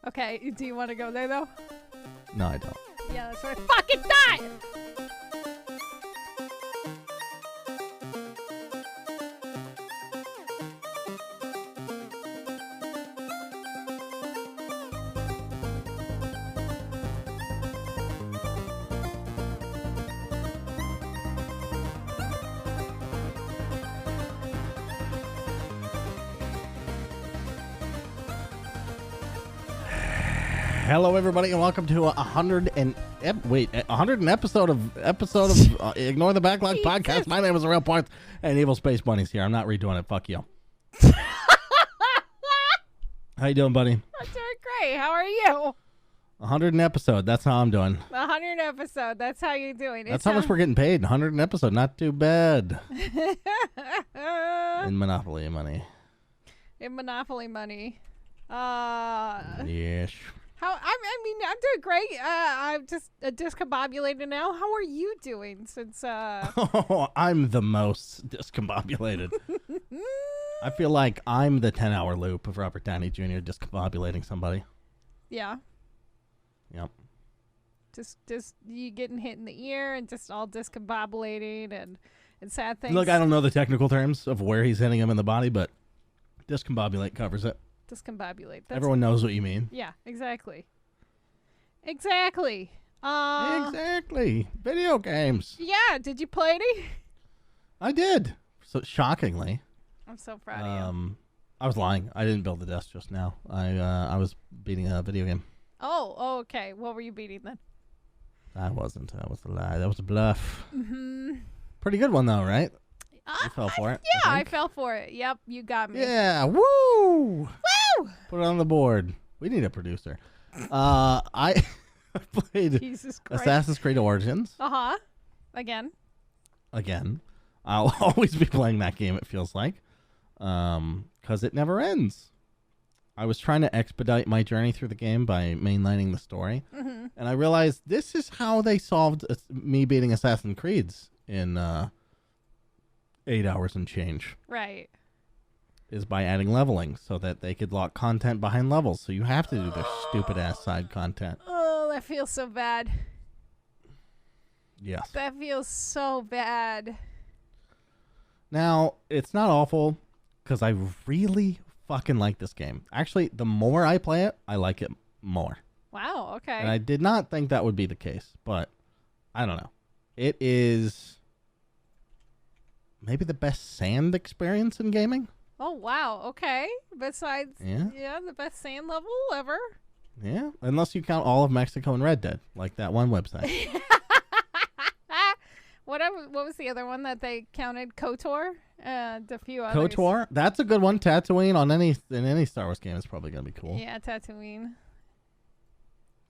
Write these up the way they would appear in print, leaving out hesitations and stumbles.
Okay, do you want to go there, though? No, I don't. Yeah, that's where I fucking die! Hello, everybody, and welcome to 100 episode of Ignore the Backlog podcast. My name is The Real Portz, and Evil Space Bunny's here. I'm not redoing it. Fuck you. How you doing, buddy? I'm doing great. How are you? 100 episode. That's how I'm doing. 100 episode. That's how you're doing. That's how much we're getting paid. 100 episode. Not too bad. In Monopoly money. In Monopoly money. Yes. I'm doing great. I'm just discombobulated now. How are you doing since Oh, I'm the most discombobulated. I feel like I'm the 10-hour loop of Robert Downey Jr. discombobulating somebody. Yeah. Yep. Just you getting hit in the ear and just all discombobulating and sad things. Look, I don't know the technical terms of where he's hitting him in the body, but discombobulate covers it. Discombobulate. Everyone knows what you mean. Yeah, exactly. Exactly. Exactly. Video games. Yeah, did you play any? I did. So shockingly. I'm so proud of you. I was lying. I didn't build the desk just now. I was beating a video game. Oh, okay. What were you beating then? I wasn't. That was a lie. That was a bluff. Mm-hmm. Pretty good one though, right? You fell for it. Yeah, I fell for it. Yep, you got me. Yeah. Woo! Woo! Put it on the board. We need a producer. I played Assassin's Creed Origins. Again. I'll always be playing that game, it feels like. Because it never ends. I was trying to expedite my journey through the game by mainlining the story. Mm-hmm. And I realized this is how they solved me beating Assassin's Creeds in 8 hours and change. Right. Is by adding leveling so that they could lock content behind levels. So you have to do their stupid ass side content. Oh, that feels so bad. Yes. That feels so bad. Now, it's not awful because I really fucking like this game. Actually, the more I play it, I like it more. Wow, okay. And I did not think that would be the case, but I don't know. It is maybe the best sand experience in gaming. Oh, wow. Okay. Besides, yeah, the best sand level ever. Yeah, unless you count all of Mexico and Red Dead, like that one website. What was the other one that they counted? KOTOR? A few others. KOTOR? that's a good one. Tatooine in any Star Wars game is probably going to be cool. Yeah, Tatooine.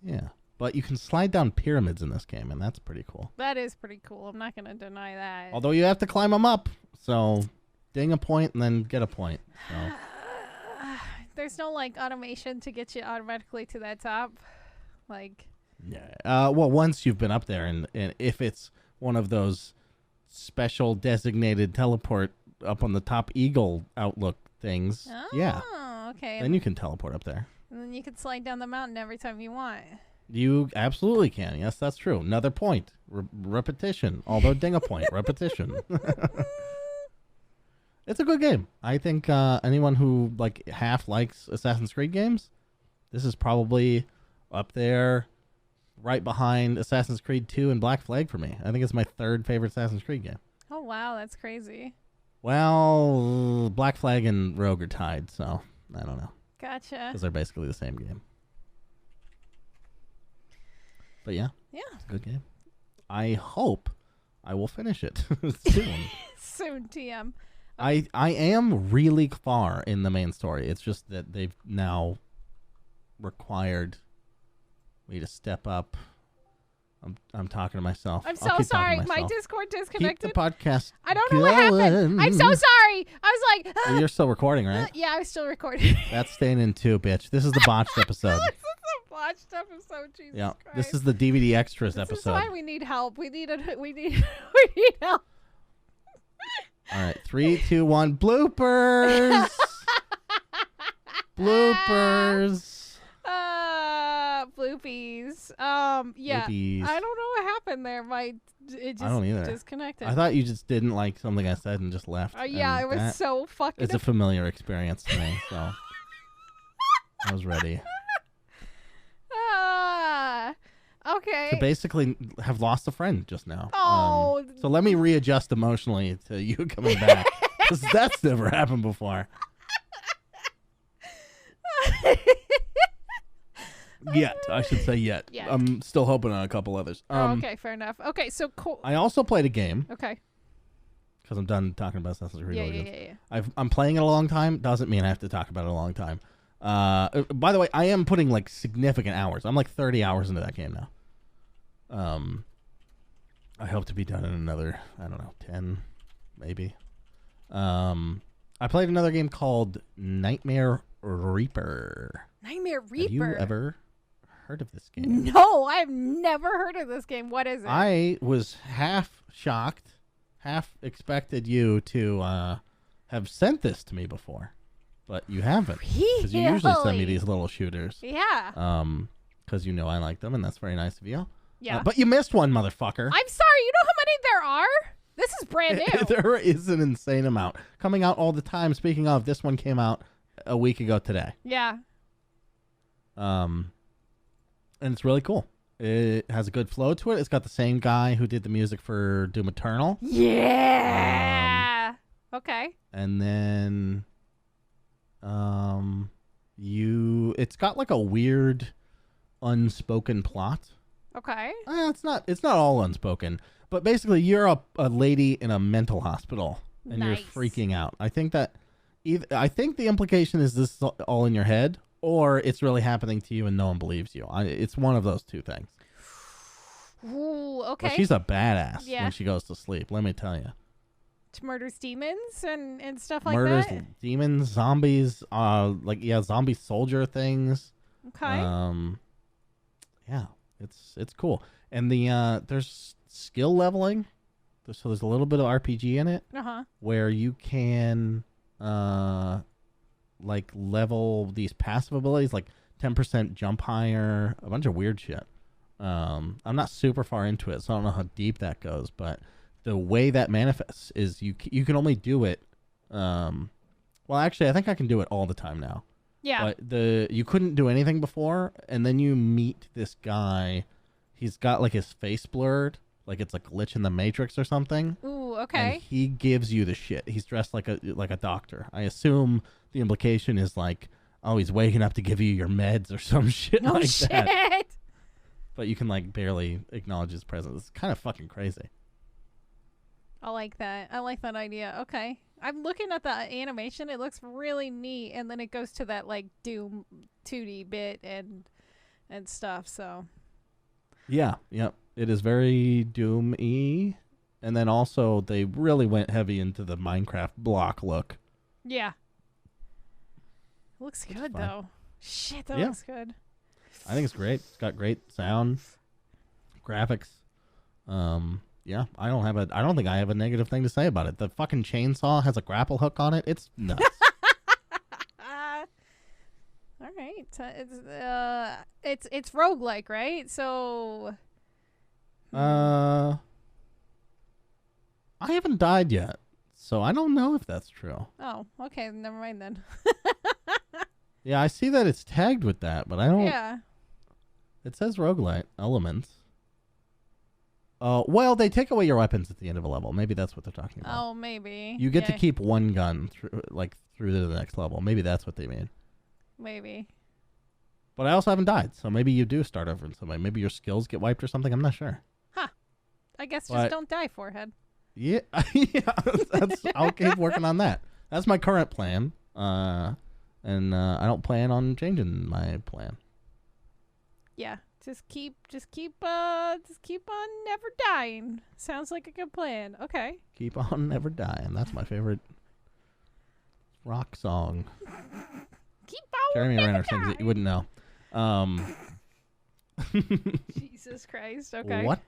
Yeah, but you can slide down pyramids in this game, and that's pretty cool. That is pretty cool. I'm not going to deny that. Although you have to climb them up, so ding a point and then get a point. So. There's no automation to get you automatically to that top, Yeah. Well, once you've been up there, and if it's one of those special designated teleport up on the top eagle outlook things, yeah. Okay. Then you can teleport up there. And then you can slide down the mountain every time you want. You absolutely can. Yes, that's true. Another point. Repetition. Although ding a point. Repetition. It's a good game. I think anyone who half likes Assassin's Creed games, this is probably up there right behind Assassin's Creed 2 and Black Flag for me. I think it's my third favorite Assassin's Creed game. Oh, wow. That's crazy. Well, Black Flag and Rogue are tied, so I don't know. Gotcha. Because they're basically the same game. But yeah. Yeah. It's a good game. I hope I will finish it soon. Soon, TM. I am really far in the main story. It's just that they've now required me to step up. I'm talking to myself. I'm so sorry. My Discord disconnected. Keep the podcast I don't know what happened. I'm so sorry. I was like... Well, you're still recording, right? Yeah, I was still recording. That's staying in too, bitch. This is the botched episode. This is the botched episode, Jesus Christ. This is the DVD extras episode. This is why we need help. We need help. All right, 3, 2, 1, bloopers. Bloopers. loopies. Yeah. Loopies. I don't know what happened there. It just I don't either. disconnected. I thought you just didn't like something I said and just left. Yeah, and it was so fucking. It's a familiar experience to me, so I was ready. Okay. To basically have lost a friend just now. Oh. So let me readjust emotionally to you coming back, because that's never happened before. Yet, I should say yet. Yet. I'm still hoping on a couple others. Okay, fair enough. Okay, so cool. I also played a game. Okay. Because I'm done talking about Assassin's Creed Origins. Yeah. I'm playing it a long time. Doesn't mean I have to talk about it a long time. By the way, I am putting like significant hours. I'm like 30 hours into that game now. I hope to be done in another, I don't know, 10, maybe. I played another game called Nightmare Reaper. Nightmare Reaper? Have you ever heard of this game? No, I've never heard of this game. What is it? I was half shocked, half expected you to have sent this to me before, but you haven't. Because you usually send me these little shooters. Yeah. Because you know I like them, and that's very nice of you. Yeah. But you missed one, motherfucker. I'm sorry. You know how many there are? This is brand new. There is an insane amount coming out all the time. Speaking of, this one came out a week ago today. Yeah. And it's really cool. It has a good flow to it. It's got the same guy who did the music for Doom Eternal. Yeah. Okay. And then it's got like a weird unspoken plot. Okay. It's not all unspoken, but basically you're a lady in a mental hospital and you're freaking out. I think that I think the implication is this is all in your head, or it's really happening to you and no one believes you. It's one of those two things. Ooh, okay. But she's a badass when she goes to sleep, let me tell you. To murders demons and stuff like Murders, that? demons, zombies, zombie soldier things. Okay. Yeah, it's cool. And there's skill leveling. So there's a little bit of RPG in it. Uh-huh. Where you can like level these passive abilities, like 10% jump higher, a bunch of weird shit. I'm not super far into it, so I don't know how deep that goes, but the way that manifests is you can only do it. Well, actually, I think I can do it all the time now. Yeah. But you couldn't do anything before, and then you meet this guy. He's got like his face blurred, like it's a glitch in the Matrix or something. Ooh, okay. And he gives you the shit. He's dressed like a doctor. I assume the implication is like, oh, he's waking up to give you your meds or some shit like that. But you can like barely acknowledge his presence. It's kind of fucking crazy. I like that. I like that idea. Okay. I'm looking at the animation. It looks really neat. And then it goes to that like Doom 2D bit and stuff. So. Yeah. Yep. It is very Doom-y. And then also they really went heavy into the Minecraft block look. Yeah. It looks good though. Shit, that looks good. I think it's great. It's got great sound, graphics. Yeah, I don't think I have a negative thing to say about it. The fucking chainsaw has a grapple hook on it. It's nuts. All right. It's roguelike, right? So I haven't died yet, so I don't know if that's true. Oh, okay, never mind then. Yeah, I see that it's tagged with that, but I don't. Yeah. It says roguelite elements. Well, they take away your weapons at the end of a level. Maybe that's what they're talking about. Oh, maybe. You get to keep one gun through to the next level. Maybe that's what they mean. Maybe. But I also haven't died, so maybe you do start over in some way. Maybe your skills get wiped or something. I'm not sure. Huh. I guess just don't die, forehead. Yeah, I'll keep working on that. That's my current plan. And I don't plan on changing my plan. Yeah. Just keep on never dying. Sounds like a good plan. Okay. Keep on never dying. That's my favorite rock song. Keep on Jeremy never Renner dying. sings it. You wouldn't know. Jesus Christ. Okay. What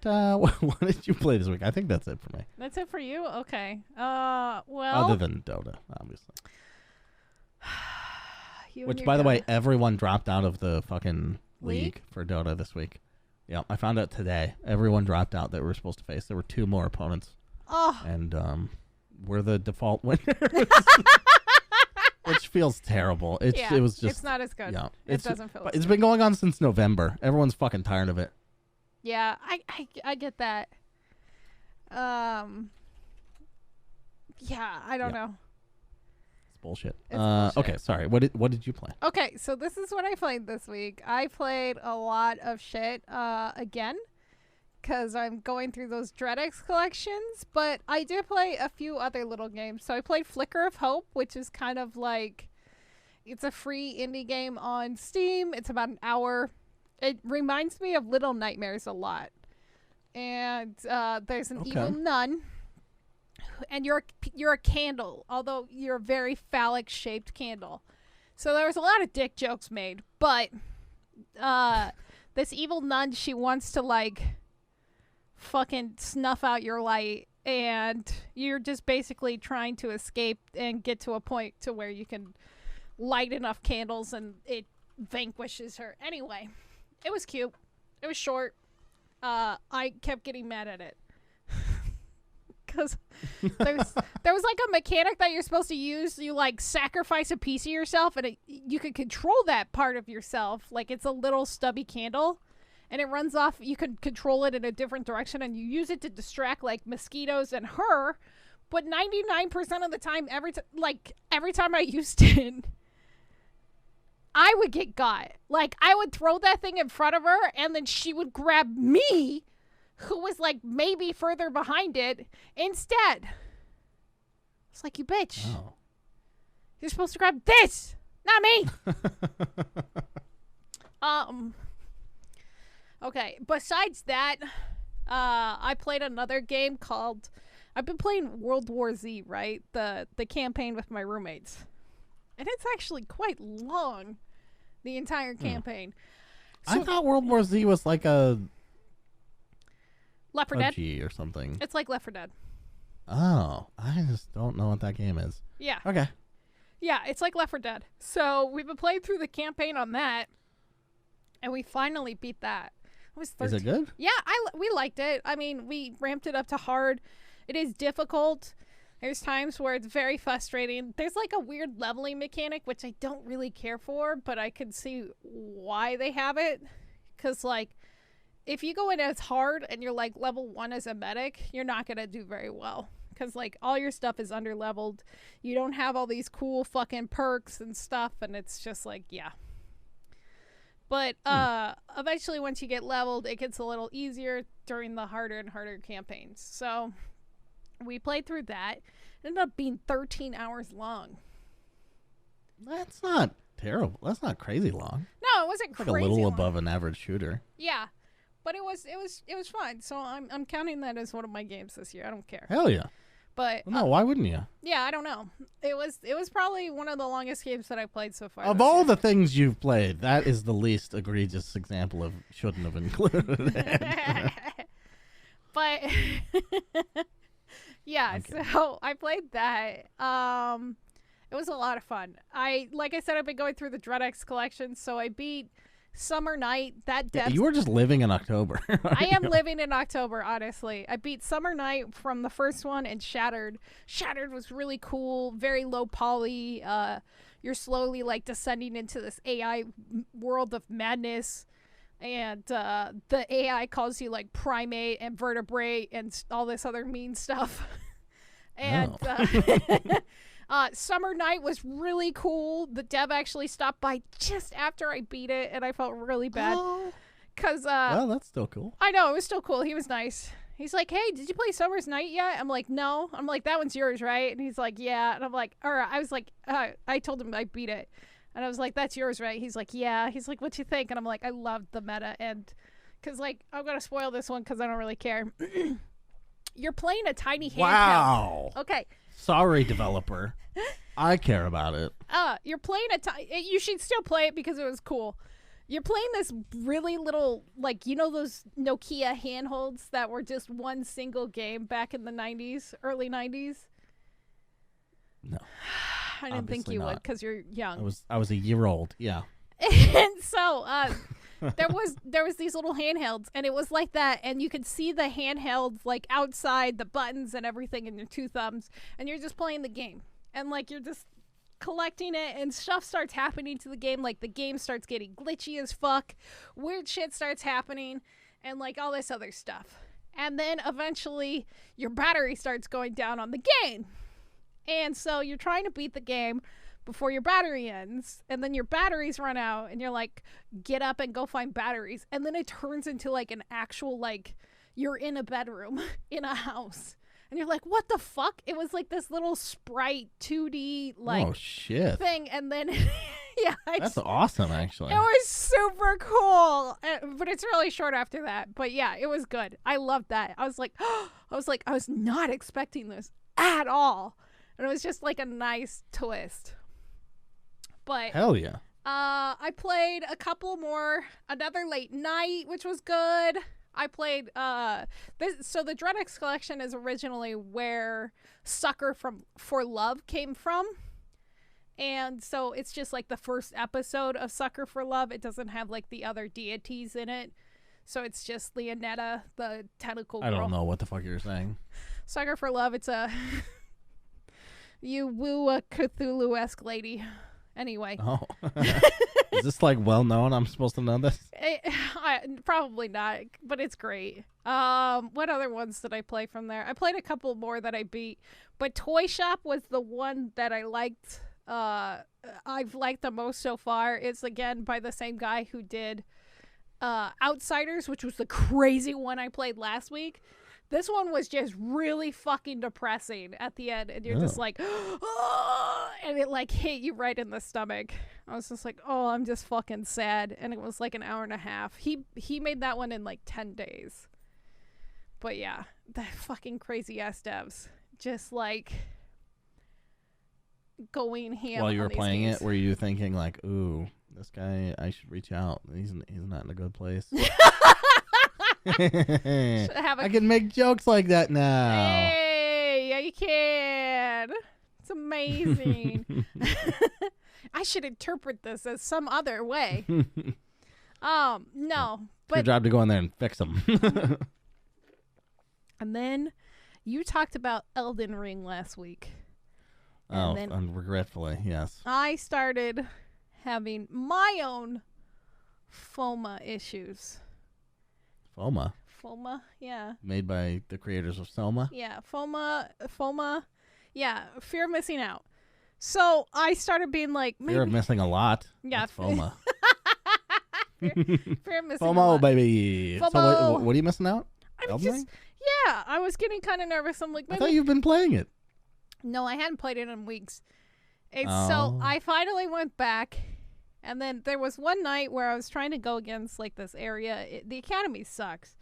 did you play this week? I think that's it for me. That's it for you? Okay. Well. Other than Dota, obviously. You Which, by the way, everyone dropped out of the fucking league for Dota this week. Yeah, I found out today. Everyone dropped out that we were supposed to face. There were 2 more opponents. Oh. And we're the default winners. Which feels terrible. It was just... It's not as good. Yeah, it doesn't feel as It's good. been going on since November. Everyone's fucking tired of it. Yeah, I get that. Yeah, I don't know. It's bullshit. It's bullshit. Okay, sorry. What did you play? Okay, so this is what I played this week. I played a lot of shit again, because I'm going through those DreadX collections, but I did play a few other little games. So I played Flicker of Hope, which is kind of like, it's a free indie game on Steam. It's about an hour. It reminds me of Little Nightmares a lot. And there's an evil nun, and you're a candle, although you're a very phallic shaped candle. So there was a lot of dick jokes made, but this evil nun, she wants to like fucking snuff out your light, and you're just basically trying to escape and get to a point to where you can light enough candles and it vanquishes her. Anyway, it was cute. It was short. I kept getting mad at it because there was like a mechanic that you're supposed to use. You like sacrifice a piece of yourself, and you can control that part of yourself. Like, it's a little stubby candle, and it runs off. You can control it in a different direction, and you use it to distract like mosquitoes and her. But 99% of the time, every time I used it, I would get got. Like, I would throw that thing in front of her, and then she would grab me, who was like maybe further behind it, instead. It's like, you bitch. Oh. You're supposed to grab this, not me. Okay, besides that, I played another game called, I've been playing World War Z, right? The campaign with my roommates. And it's actually quite long, the entire campaign. So, I thought World War Z was like a Left 4 Dead PUBG or something. It's like Left 4 Dead. Oh, I just don't know what that game is. Yeah. Okay. Yeah, it's like Left 4 Dead. So we've been playing through the campaign on that, and we finally beat that. It was 13. Is it good? Yeah, we liked it. I mean, we ramped it up to hard. It is difficult. There's times where it's very frustrating. There's like a weird leveling mechanic, which I don't really care for, but I can see why they have it. Because, like, if you go in as hard and you're like level 1 as a medic, you're not going to do very well. Because, like, all your stuff is under-leveled. You don't have all these cool fucking perks and stuff, and it's just like, yeah. But eventually, once you get leveled, it gets a little easier during the harder and harder campaigns. So we played through that. It ended up being 13 hours long. That's not terrible. That's not crazy long. No, it wasn't It's like crazy a little long. above an average shooter. Yeah, but it was fun. So I'm counting that as one of my games this year. I don't care. Hell yeah. But No, why wouldn't you? yeah, I don't know. It was probably one of the longest games that I've played so far. Of this all year. the things you've played, that is the least egregious example of shouldn't have included it. But yeah, Okay. so I played that. It was a lot of fun. Like I said, I've been going through the DreadX collection, so I beat Summer Night. That Yeah, depth. you were just living in October. I am living in October, honestly. I beat Summer Night from the first one and Shattered. Shattered was really cool, very low poly. You're slowly like descending into this AI world of madness. And the AI calls you like primate and vertebrate and all this other mean stuff. And Summer Night was really cool. The dev actually stopped by just after I beat it, and I felt really bad. Cause well, that's still cool. I know, it was still cool. He was nice. He's like, hey, did you play Summer's Night yet? I'm like, no. I'm like, that one's yours, right? And he's like, yeah. And I'm like, I was like, I told him I beat it. And I was like, that's yours, right? He's like, yeah. He's like, what you think? And I'm like, I loved the meta. And because, like, I'm going to spoil this one because I don't really care. You're playing a tiny handheld. Wow. Okay. Sorry, developer. I care about it. You're playing you should still play it because it was cool. You're playing this really little, like, you know those Nokia handholds that were just one single game back in the 90s, early 90s? No. I didn't think Obviously you would not. because you're young. I was a year old. Yeah. And so there was these little handhelds, and it was like that, and you could see the handhelds like outside, the buttons and everything in your two thumbs, and you're just playing the game, and like you're just collecting it, and stuff starts happening to the game. Like the game starts getting glitchy as fuck, weird shit starts happening, and like all this other stuff. And then eventually your battery starts going down on the game. And so you're trying to beat the game before your battery ends. And then your batteries run out and you're like, get up and go find batteries. And then it turns into like an actual, like, you're in a bedroom in a house. And you're like, what the fuck? It was like this little sprite 2D like oh shit thing. And then yeah, that's awesome actually. It was super cool. But it's really short after that. But yeah, it was good. I loved that. I was like, I was not expecting this at all. And it was just like a nice twist. But hell yeah. I played a couple more. Another Late Night, which was good. I played so the Dreadx collection is originally where Sucker for Love came from. And so it's just like the first episode of Sucker for Love. It doesn't have like the other deities in it. So it's just Leonetta, the tentacle girl. I don't know what the fuck you're saying. Sucker for Love, it's a you woo a Cthulhu-esque lady. Anyway. Oh. Is this like well known? I'm supposed to know this? Probably not, but it's great. What other ones did I play from there? I played a couple more that I beat, but Toy Shop was the one that I liked. I've liked the most so far. It's again by the same guy who did Outsiders, which was the crazy one I played last week. This one was just really fucking depressing at the end, and you're just like, oh, and it like hit you right in the stomach. I was just like, oh, I'm just fucking sad, and it was like an hour and a half. He made that one in like 10 days. But yeah, the fucking crazy ass devs, just like going ham. While you on were these playing games. it, were you thinking like, ooh, this guy, I should reach out. He's not in a good place. I can make jokes like that now. Hey, yeah, you can. It's amazing. I should interpret this as some other way. No, but your job to go in there and fix them. And then you talked about Elden Ring last week. And regretfully, yes. I started having my own FOMA issues. FOMA? FOMA, yeah. Made by the creators of Soma? Yeah, FOMA, yeah, fear of missing out. So I started being like, maybe... Fear of missing a lot. Yeah. That's FOMA. fear of missing a FOMO, lot. baby. FOMO. So what are you missing out? Yeah, I was getting kind of nervous. I'm like, maybe... I thought you've been playing it. No, I hadn't played it in weeks. And Oh. so I finally went back, and then there was one night where I was trying to go against like this area. The academy sucks.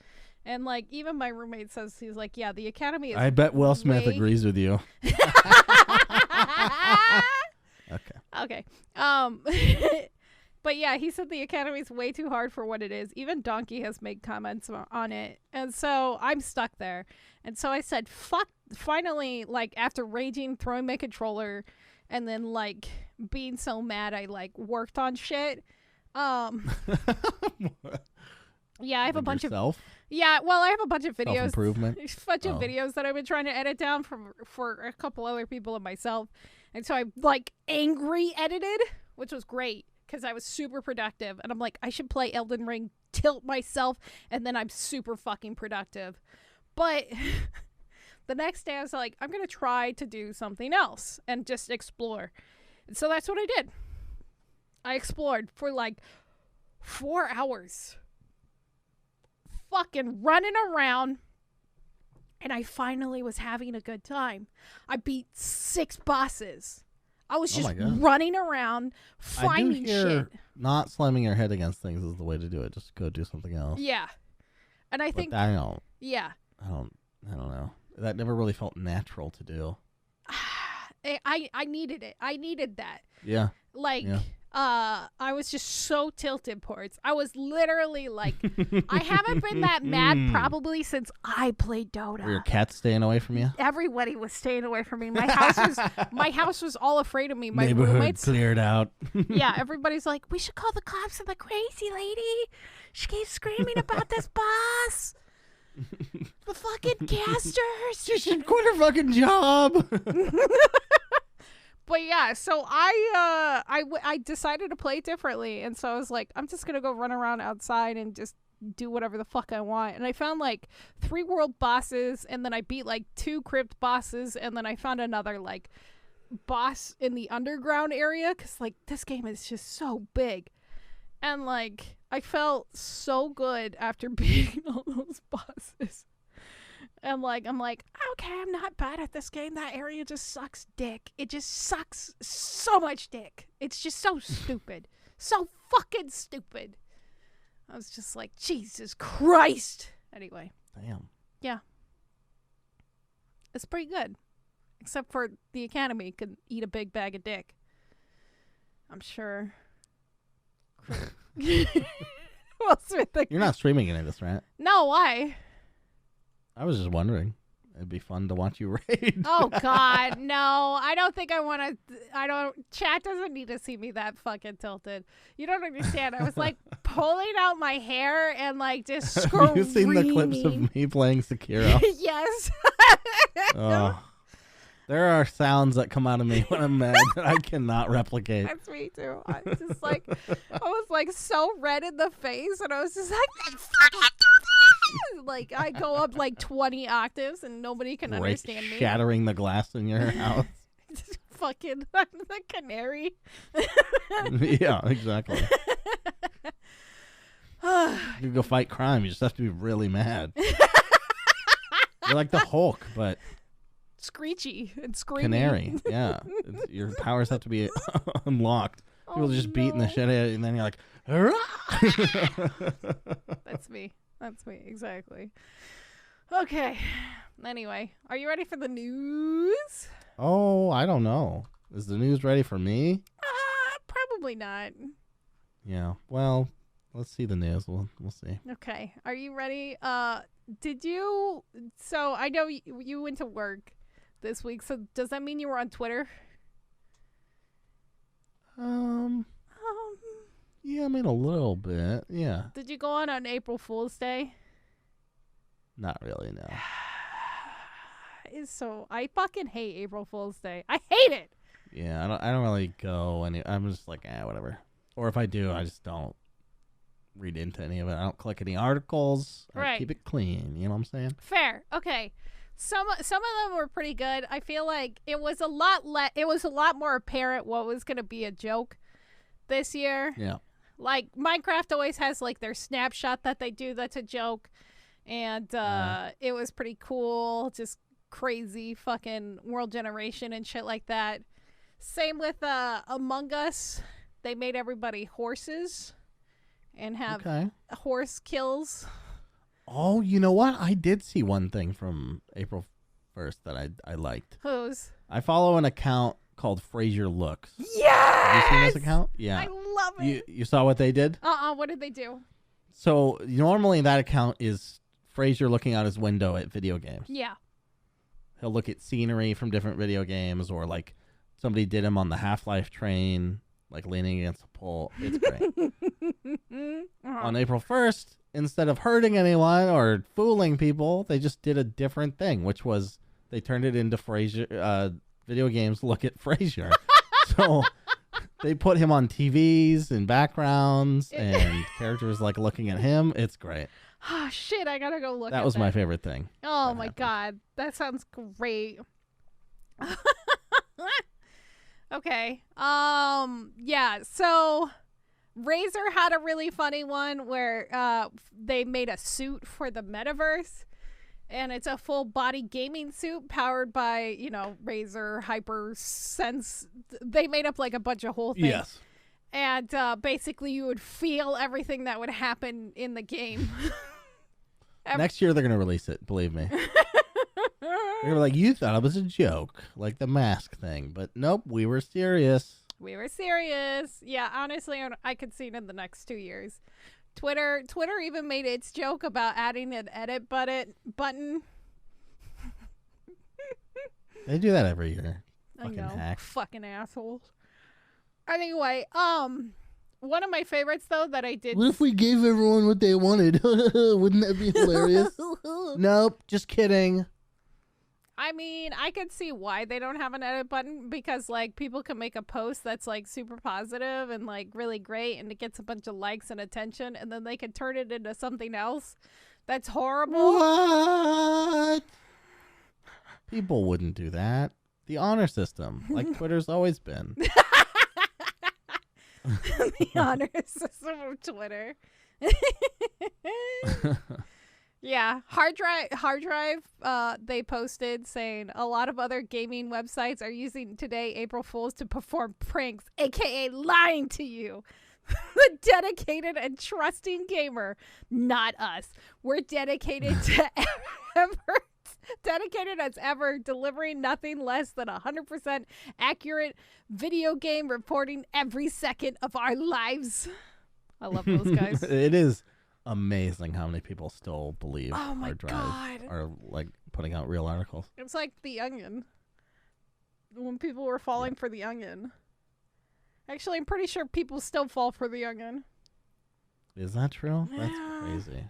And like even my roommate says, he's like, yeah, the academy is I bet Will Smith agrees with you. Okay. But yeah, he said the academy is way too hard for what it is. Even Donkey has made comments on it. And so I'm stuck there. And so I said, fuck, finally, like after raging, throwing my controller, and then like being so mad I like worked on shit. Yeah, I have a bunch of... Yeah, well, I have a bunch of videos. Self-improvement? There's a bunch of videos that I've been trying to edit down for a couple other people and myself. And so I like angry edited, which was great because I was super productive. And I'm like, I should play Elden Ring, tilt myself, and then I'm super fucking productive. But the next day I was like, I'm going to try to do something else and just explore. And so that's what I did. I explored for like 4 hours. Fucking running around, and I finally was having a good time. I beat 6 bosses. I was just running around finding shit. Not slamming your head against things is the way to do it. Just go do something else. Yeah, and I think I don't. Yeah, I don't know. That never really felt natural to do. I needed it. I needed that. Yeah. Like I was just so tilted, Portz. I was literally like, I haven't been that mad probably since I played Dota. Were your cats staying away from you? Everybody was staying away from me. My house was all afraid of me. My Neighborhood roommates cleared out. Yeah, everybody's like, we should call the cops on the crazy lady. She keeps screaming about this boss. The fucking casters. She should quit her fucking job. But yeah, so I decided to play differently, and so I was like, I'm just gonna go run around outside and just do whatever the fuck I want. And I found like 3 world bosses, and then I beat like 2 crypt bosses, and then I found another like boss in the underground area, because like this game is just so big. And like I felt so good after beating all those bosses. And like I'm like, okay, I'm not bad at this game. That area just sucks dick. It just sucks so much dick. It's just so stupid. So fucking stupid. I was just like, Jesus Christ. Anyway. Damn. Yeah. It's pretty good. Except for the Academy could eat a big bag of dick. I'm sure. Well, you're not streaming any of this, right? No, why? I was just wondering. It'd be fun to watch you raid. Oh, God, no. I don't think I want to. Chat doesn't need to see me that fucking tilted. You don't understand. I was like pulling out my hair and like just screaming. Have you seen the clips of me playing Sekiro? Yes. Oh. There are sounds that come out of me when I'm mad that I cannot replicate. That's me too. I just like, I was like so red in the face, and I was just like I go up like 20 octaves, and nobody can understand me. Shattering the glass in your house. Just fucking the canary. Yeah, exactly. You go fight crime. You just have to be really mad. You're like the Hulk, but screechy and screaming. Canary, yeah. Your powers have to be unlocked. People just beating the shit out of you, and then you're like, That's me. That's me, exactly. Okay. Anyway, are you ready for the news? Oh, I don't know. Is the news ready for me? Probably not. Yeah. Well, let's see the news. We'll see. Okay. Are you ready? Did you? So I know you went to work this week. So does that mean you were on Twitter? Yeah, I mean a little bit. Yeah. Did you go on April Fool's Day? Not really, no. I fucking hate April Fool's Day. I hate it. Yeah, I don't really go I'm just like, whatever. Or if I do, I just don't read into any of it. I don't click any articles. Right. I keep it clean. You know what I'm saying? Fair. Okay. Some of them were pretty good. I feel like it was a lot more apparent what was going to be a joke this year. Yeah. Like Minecraft always has like their snapshot that they do that's a joke, and it was pretty cool. Just crazy fucking world generation and shit like that. Same with Among Us. They made everybody horses and have horse kills. Oh, you know what? I did see one thing from April 1st that I liked. Whose? I follow an account called Frasier Looks. Yes! Have you seen this account? Yeah. I love it. You saw what they did? What did they do? So normally that account is Frasier looking out his window at video games. Yeah. He'll look at scenery from different video games, or like somebody did him on the Half-Life train, like leaning against a pole. It's great. On April 1st, instead of hurting anyone or fooling people, they just did a different thing, which was they turned it into Frasier. Video games look at Frasier. So they put him on TVs and backgrounds, and characters like looking at him. It's great. Oh, shit, I gotta go look at that. That was my favorite thing. Oh, my God. That sounds great. Okay. Yeah, so Razer had a really funny one where they made a suit for the metaverse, and it's a full body gaming suit powered by, Razer HyperSense. They made up like a bunch of whole things. Yes. And basically you would feel everything that would happen in the game. Next year they're going to release it, believe me. They were like, you thought it was a joke, like the mask thing. But nope, we were serious. We were serious. Yeah, honestly, I could see it in the next 2 years. Twitter even made its joke about adding an edit button. They do that every year. I Fucking know. hacks. Fucking assholes. Anyway, one of my favorites though that I did. What if we gave everyone what they wanted? Wouldn't that be hilarious? Nope, just kidding. I mean, I could see why they don't have an edit button because like people can make a post that's like super positive and like really great and it gets a bunch of likes and attention and then they can turn it into something else that's horrible. What? People wouldn't do that. The honor system, like Twitter's always been. The honor system of Twitter. Yeah, hard drive. They posted saying a lot of other gaming websites are using today April Fools to perform pranks, aka lying to you. The dedicated and trusting gamer, not us. We're dedicated to dedicated as ever, delivering nothing less than 100% accurate video game reporting every second of our lives. I love those guys. It is amazing how many people still believe Oh my our drives God. are like putting out real articles. It's like The Onion. When people were falling for The Onion. Actually, I'm pretty sure people still fall for The Onion. Is that true? That's Yeah. crazy.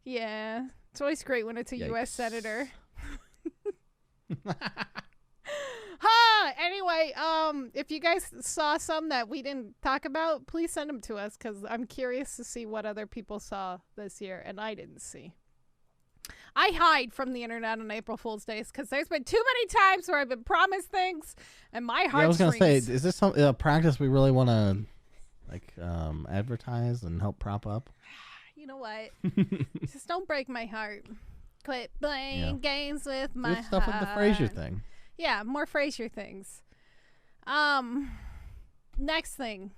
Yeah. It's always great when it's a U.S. senator. Anyway, if you guys saw some that we didn't talk about, please send them to us because I'm curious to see what other people saw this year and I didn't see. I hide from the internet on April Fool's Days because there's been too many times where I've been promised things and my heart. I was gonna say, is this some practice we really want to like advertise and help prop up? You know what? Just don't break my heart. Quit playing games with my heart. Stuff like the Frasier thing. Yeah, more Frasier things. Next thing,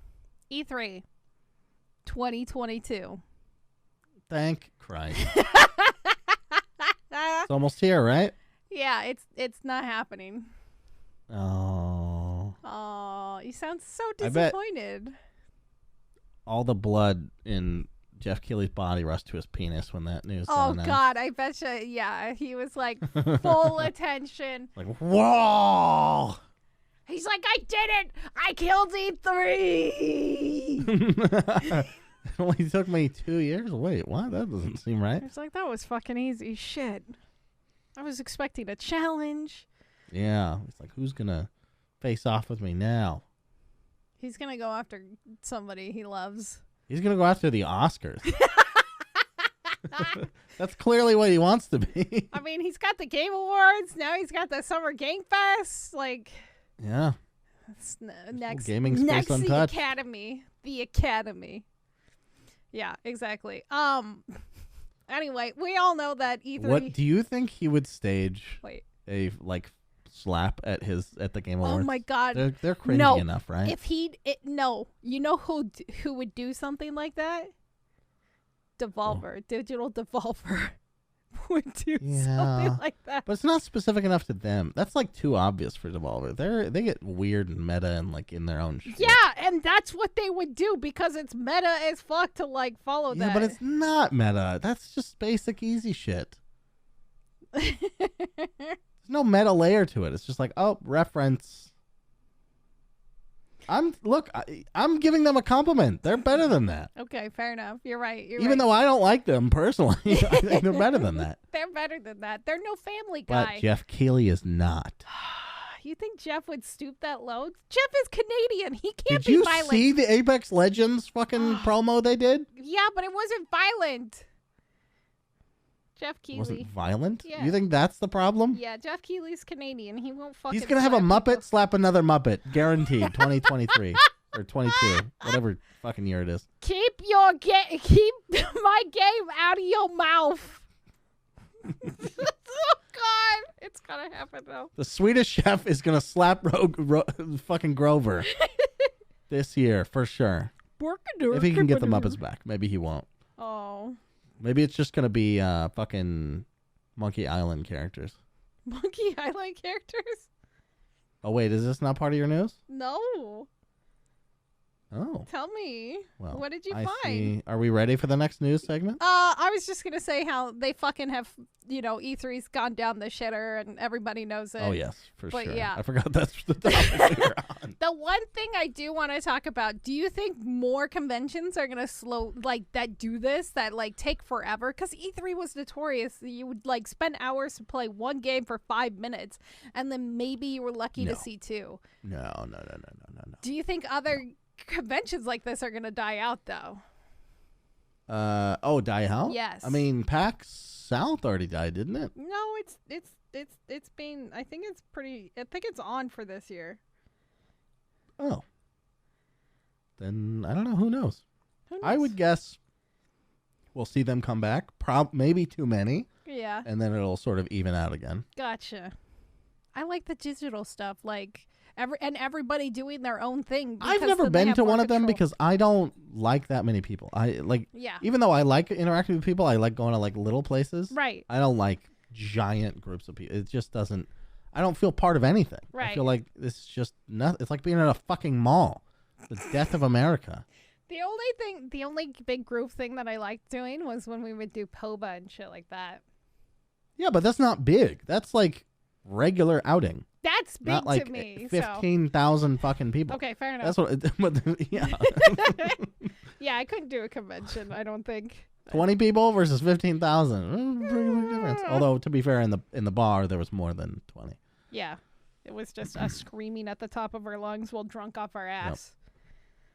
E3 2022. Thank Christ. It's almost here, right? Yeah, it's not happening. Oh, you sound so disappointed. All the blood in Jeff Keighley's body rushed to his penis when that news got announced. God, I betcha. Yeah, he was like full attention. Like, whoa! He's like, I did it! I killed E3! It only took me 2 years? Wait, what? That doesn't seem right. It's like, that was fucking easy shit. I was expecting a challenge. Yeah. It's like, who's going to face off with me now? He's going to go after somebody he loves. He's going to go after the Oscars. That's clearly what he wants to be. I mean, he's got the Game Awards. Now he's got the Summer Game Fest. Like, yeah. Next, gaming space next untouched. the Academy. The Academy. Yeah, exactly. Anyway, we all know that E3. What do you think he would stage? Wait. A like slap at the Game Awards? Oh my God. They're cringy enough, right? If no, you know who would do something like that? Devolver, Digital Devolver would do something like that. But it's not specific enough to them. That's like too obvious for Devolver. They get weird and meta and like in their own shit. Yeah, and that's what they would do because it's meta as fuck to like follow that. Yeah, but it's not meta. That's just basic easy shit. There's no meta layer to it. It's just like, oh, reference. I'm giving them a compliment. They're better than that. Okay, fair enough. You're right. Even though I don't like them personally, I think they're better than that. They're better than that. They're no Family Guy. But Jeff Keighley is not. You think Jeff would stoop that low? Jeff is Canadian. He can't Did be violent. Did you see the Apex Legends fucking promo they did? Yeah, but it wasn't violent. Jeff Keighley. It wasn't violent? Yeah. You think that's the problem? Yeah, Jeff Keighley's Canadian. He won't fucking. He's gonna have a Muppet slap another Muppet, guaranteed. 2023 or 22, whatever fucking year it is. Keep my game out of your mouth. Oh God, it's gonna happen though. The Swedish Chef is gonna slap fucking Grover this year for sure. If he can get the Muppets back, maybe he won't. Oh. Maybe it's just gonna be fucking Monkey Island characters. Monkey Island characters? Oh, wait, is this not part of your news? No. Oh. Tell me. Well, What did you I find? see. Are we ready for the next news segment? I was just going to say how they fucking have, E3's gone down the shitter and everybody knows it. Oh, yes, for But sure. yeah. I forgot that's the topic we were on. The one thing I do want to talk about, do you think more conventions are going to that do this, that take forever? Because E3 was notorious. You would spend hours to play one game for 5 minutes, and then maybe you were lucky to see two. No. Do you think other conventions like this are going to die out, though? Die out? Yes. I mean, PAX South already died, didn't it? No, it's been, I think it's on for this year. Oh. Then, I don't know. Who knows? Who knows? I would guess we'll see them come back. Maybe too many. Yeah. And then it'll sort of even out again. Gotcha. I like the digital stuff, everybody doing their own thing. I've never been to one of them because I don't like that many people. Yeah. Even though I like interacting with people, I like going to little places. Right. I don't like giant groups of people. It just doesn't. I don't feel part of anything. Right. I feel like this is just nothing. It's like being at a fucking mall. The death of America. The only big group thing that I liked doing was when we would do POBA and shit like that. Yeah, but that's not big. That's regular outing. That's big Not to me. 15,000 fucking people. Okay, fair enough. That's what. Yeah. Yeah, I couldn't do a convention, I don't think. 20 people versus 15,000. Pretty big difference. Although, to be fair, in the bar there was more than 20. Yeah. It was just us screaming at the top of our lungs while drunk off our ass.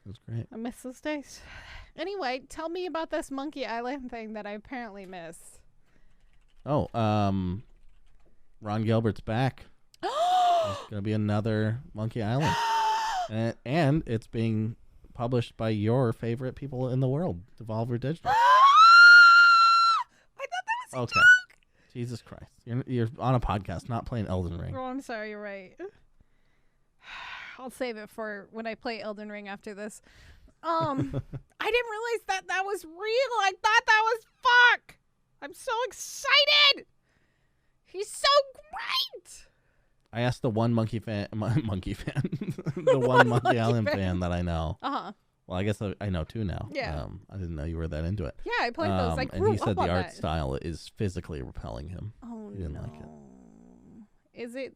It was great. I miss those days. Anyway, tell me about this Monkey Island thing that I apparently missed. Oh, Ron Gilbert's back. There's going to be another Monkey Island. And it's being published by your favorite people in the world, Devolver Digital. I thought that was a joke. Jesus Christ. You're on a podcast, not playing Elden Ring. Oh, I'm sorry, you're right. I'll save it for when I play Elden Ring after this. I didn't realize that was real. I thought that was fuck. I'm so excited. He's so great. I asked the one monkey fan, the one Monkey Island fan that I know. Uh-huh. Well, I guess I know two now. Yeah. I didn't know you were that into it. Yeah, I played those. I grew and he said up on the art that. style is physically repelling him. Oh, He didn't no. like it. Is it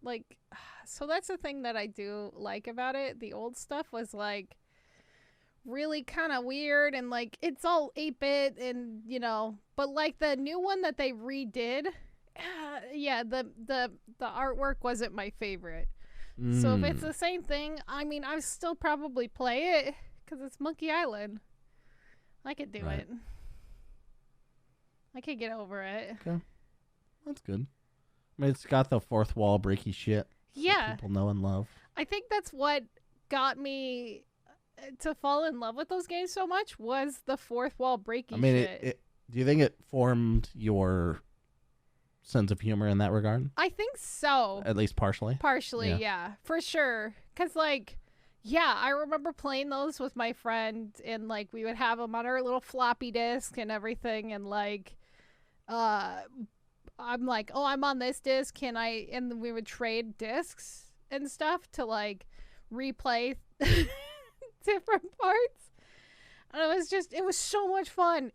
so that's the thing that I do like about it. The old stuff was really kind of weird and it's all 8-bit and but the new one that they redid, the artwork wasn't my favorite. So if it's the same thing, I mean, I still probably play it because it's Monkey Island. I could do it. I could get over it. Okay. That's good. I mean, it's got the fourth wall breaky shit. Yeah. That people know and love. I think that's what got me to fall in love with those games so much was the fourth wall breaky shit. Do you think it formed your sense of humor in that regard? I think so. At least partially? Partially, yeah. For sure. Because, I remember playing those with my friend and, we would have them on our little floppy disk and everything and, I'm like, oh, I'm on this disc. Can I? And then we would trade discs and stuff to replay different parts. And it was so much fun.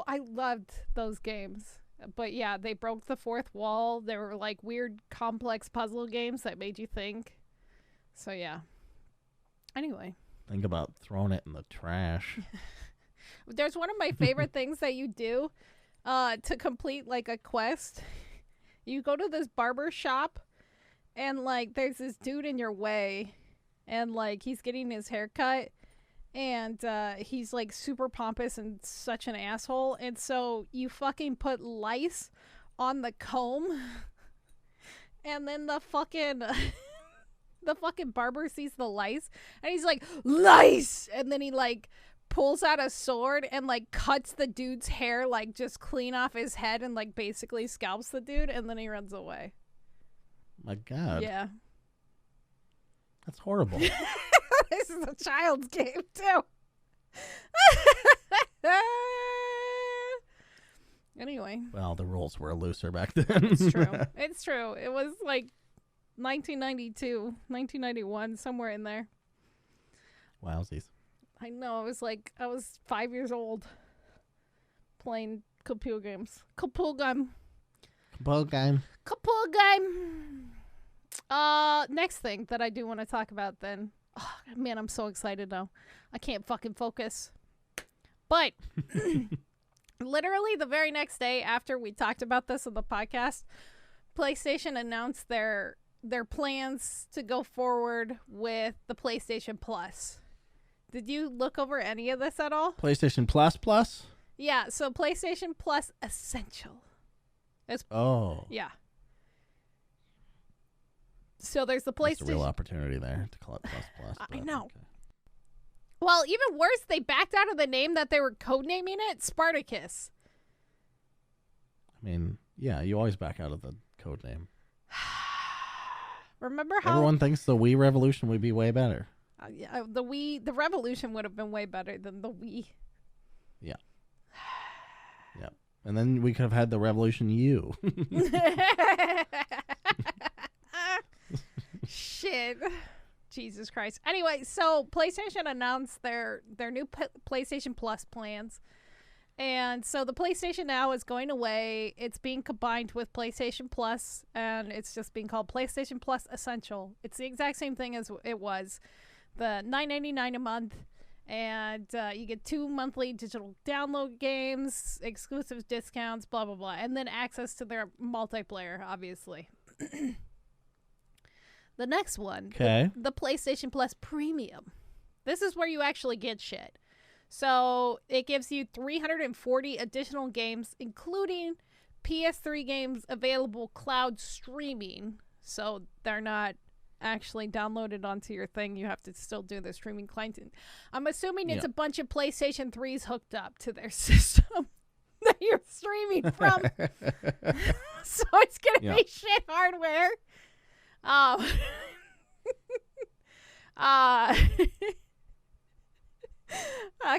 I loved those games. But yeah, they broke the fourth wall. They were weird, complex puzzle games that made you think. So yeah. Anyway. Think about throwing it in the trash. There's one of my favorite things that you do. To complete a quest, you go to this barber shop and there's this dude in your way and he's getting his hair cut and he's super pompous and such an asshole, and so you fucking put lice on the comb and then the fucking barber sees the lice and he's like, lice, and then he pulls out a sword and cuts the dude's hair just clean off his head and basically scalps the dude, and then he runs away. My God. Yeah. That's horrible. This is a child's game too. Anyway. Well, the rules were looser back then. It's true. It's true. It was 1992, 1991, somewhere in there. Wowsies. I know. I was 5 years old playing computer games. Computer game. Next thing that I do want to talk about then. Oh, man, I'm so excited now. I can't fucking focus. But literally the very next day after we talked about this on the podcast, PlayStation announced their plans to go forward with the PlayStation Plus. Did you look over any of this at all? PlayStation Plus? Yeah, so PlayStation Plus Essential. Yeah. So there's the PlayStation. There's a real opportunity there to call it Plus. I know. Okay. Well, even worse, they backed out of the name that they were codenaming it Spartacus. I mean, yeah, you always back out of the code name. Remember how everyone thinks the Wii Revolution would be way better? Yeah, the Revolution would have been way better than the Wii. Yeah. Yeah. And then we could have had the Revolution U. Shit. Jesus Christ. Anyway, so PlayStation announced their new PlayStation Plus plans. And so the PlayStation Now is going away. It's being combined with PlayStation Plus, and it's just being called PlayStation Plus Essential. It's the exact same thing as it was. The $9.99 a month, and you get 2 monthly digital download games, exclusive discounts, blah, blah, blah, and then access to their multiplayer, obviously. The next one, the PlayStation Plus Premium. This is where you actually get shit. So it gives you 340 additional games, including PS3 games available cloud streaming. So they're not actually downloaded onto your thing. You have to still do the streaming client. I'm assuming it's a bunch of PlayStation 3s hooked up to their system that you're streaming from. So it's going to be shit hardware. A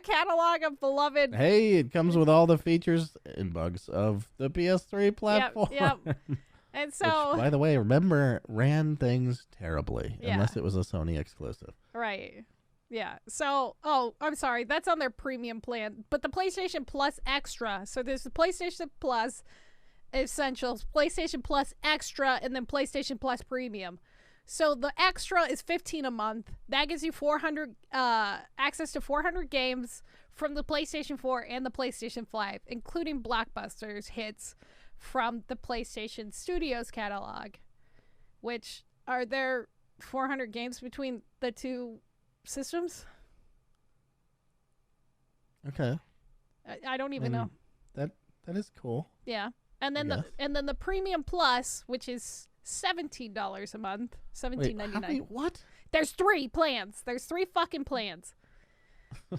catalog of beloved. Hey, it comes with all the features and bugs of the PS3 platform. Yep. And so, which, by the way, remember, ran things terribly unless it was a Sony exclusive. Right. Yeah. So, I'm sorry. That's on their premium plan. But the PlayStation Plus Extra. So there's the PlayStation Plus Essentials, PlayStation Plus Extra, and then PlayStation Plus Premium. So the Extra is $15 a month. That gives you 400 access to 400 games from the PlayStation 4 and the PlayStation 5, including blockbusters hits from the PlayStation Studios catalog. Which, are there 400 games between the two systems? Okay. I don't even know. That is cool. Yeah. And then the Premium Plus, which is $17 a month, $17.99. What? There's 3 plans. There's 3 fucking plans.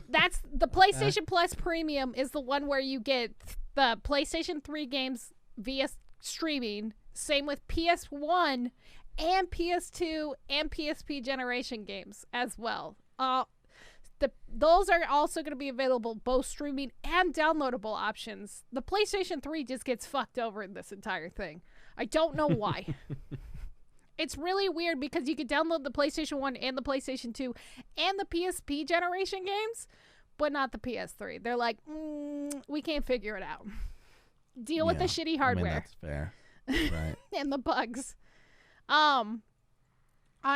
That's the PlayStation Plus Premium is the one where you get the PlayStation 3 games via streaming. Same with PS1 and PS2 and PSP generation games as well. Those are also going to be available, both streaming and downloadable options. The PlayStation 3 just gets fucked over in this entire thing. I don't know why. It's really weird because you could download the PlayStation 1 and the PlayStation 2 and the PSP generation games, but not the PS3. They're like, we can't figure it out. Deal with the shitty hardware. I mean, that's fair. Right. And the bugs. On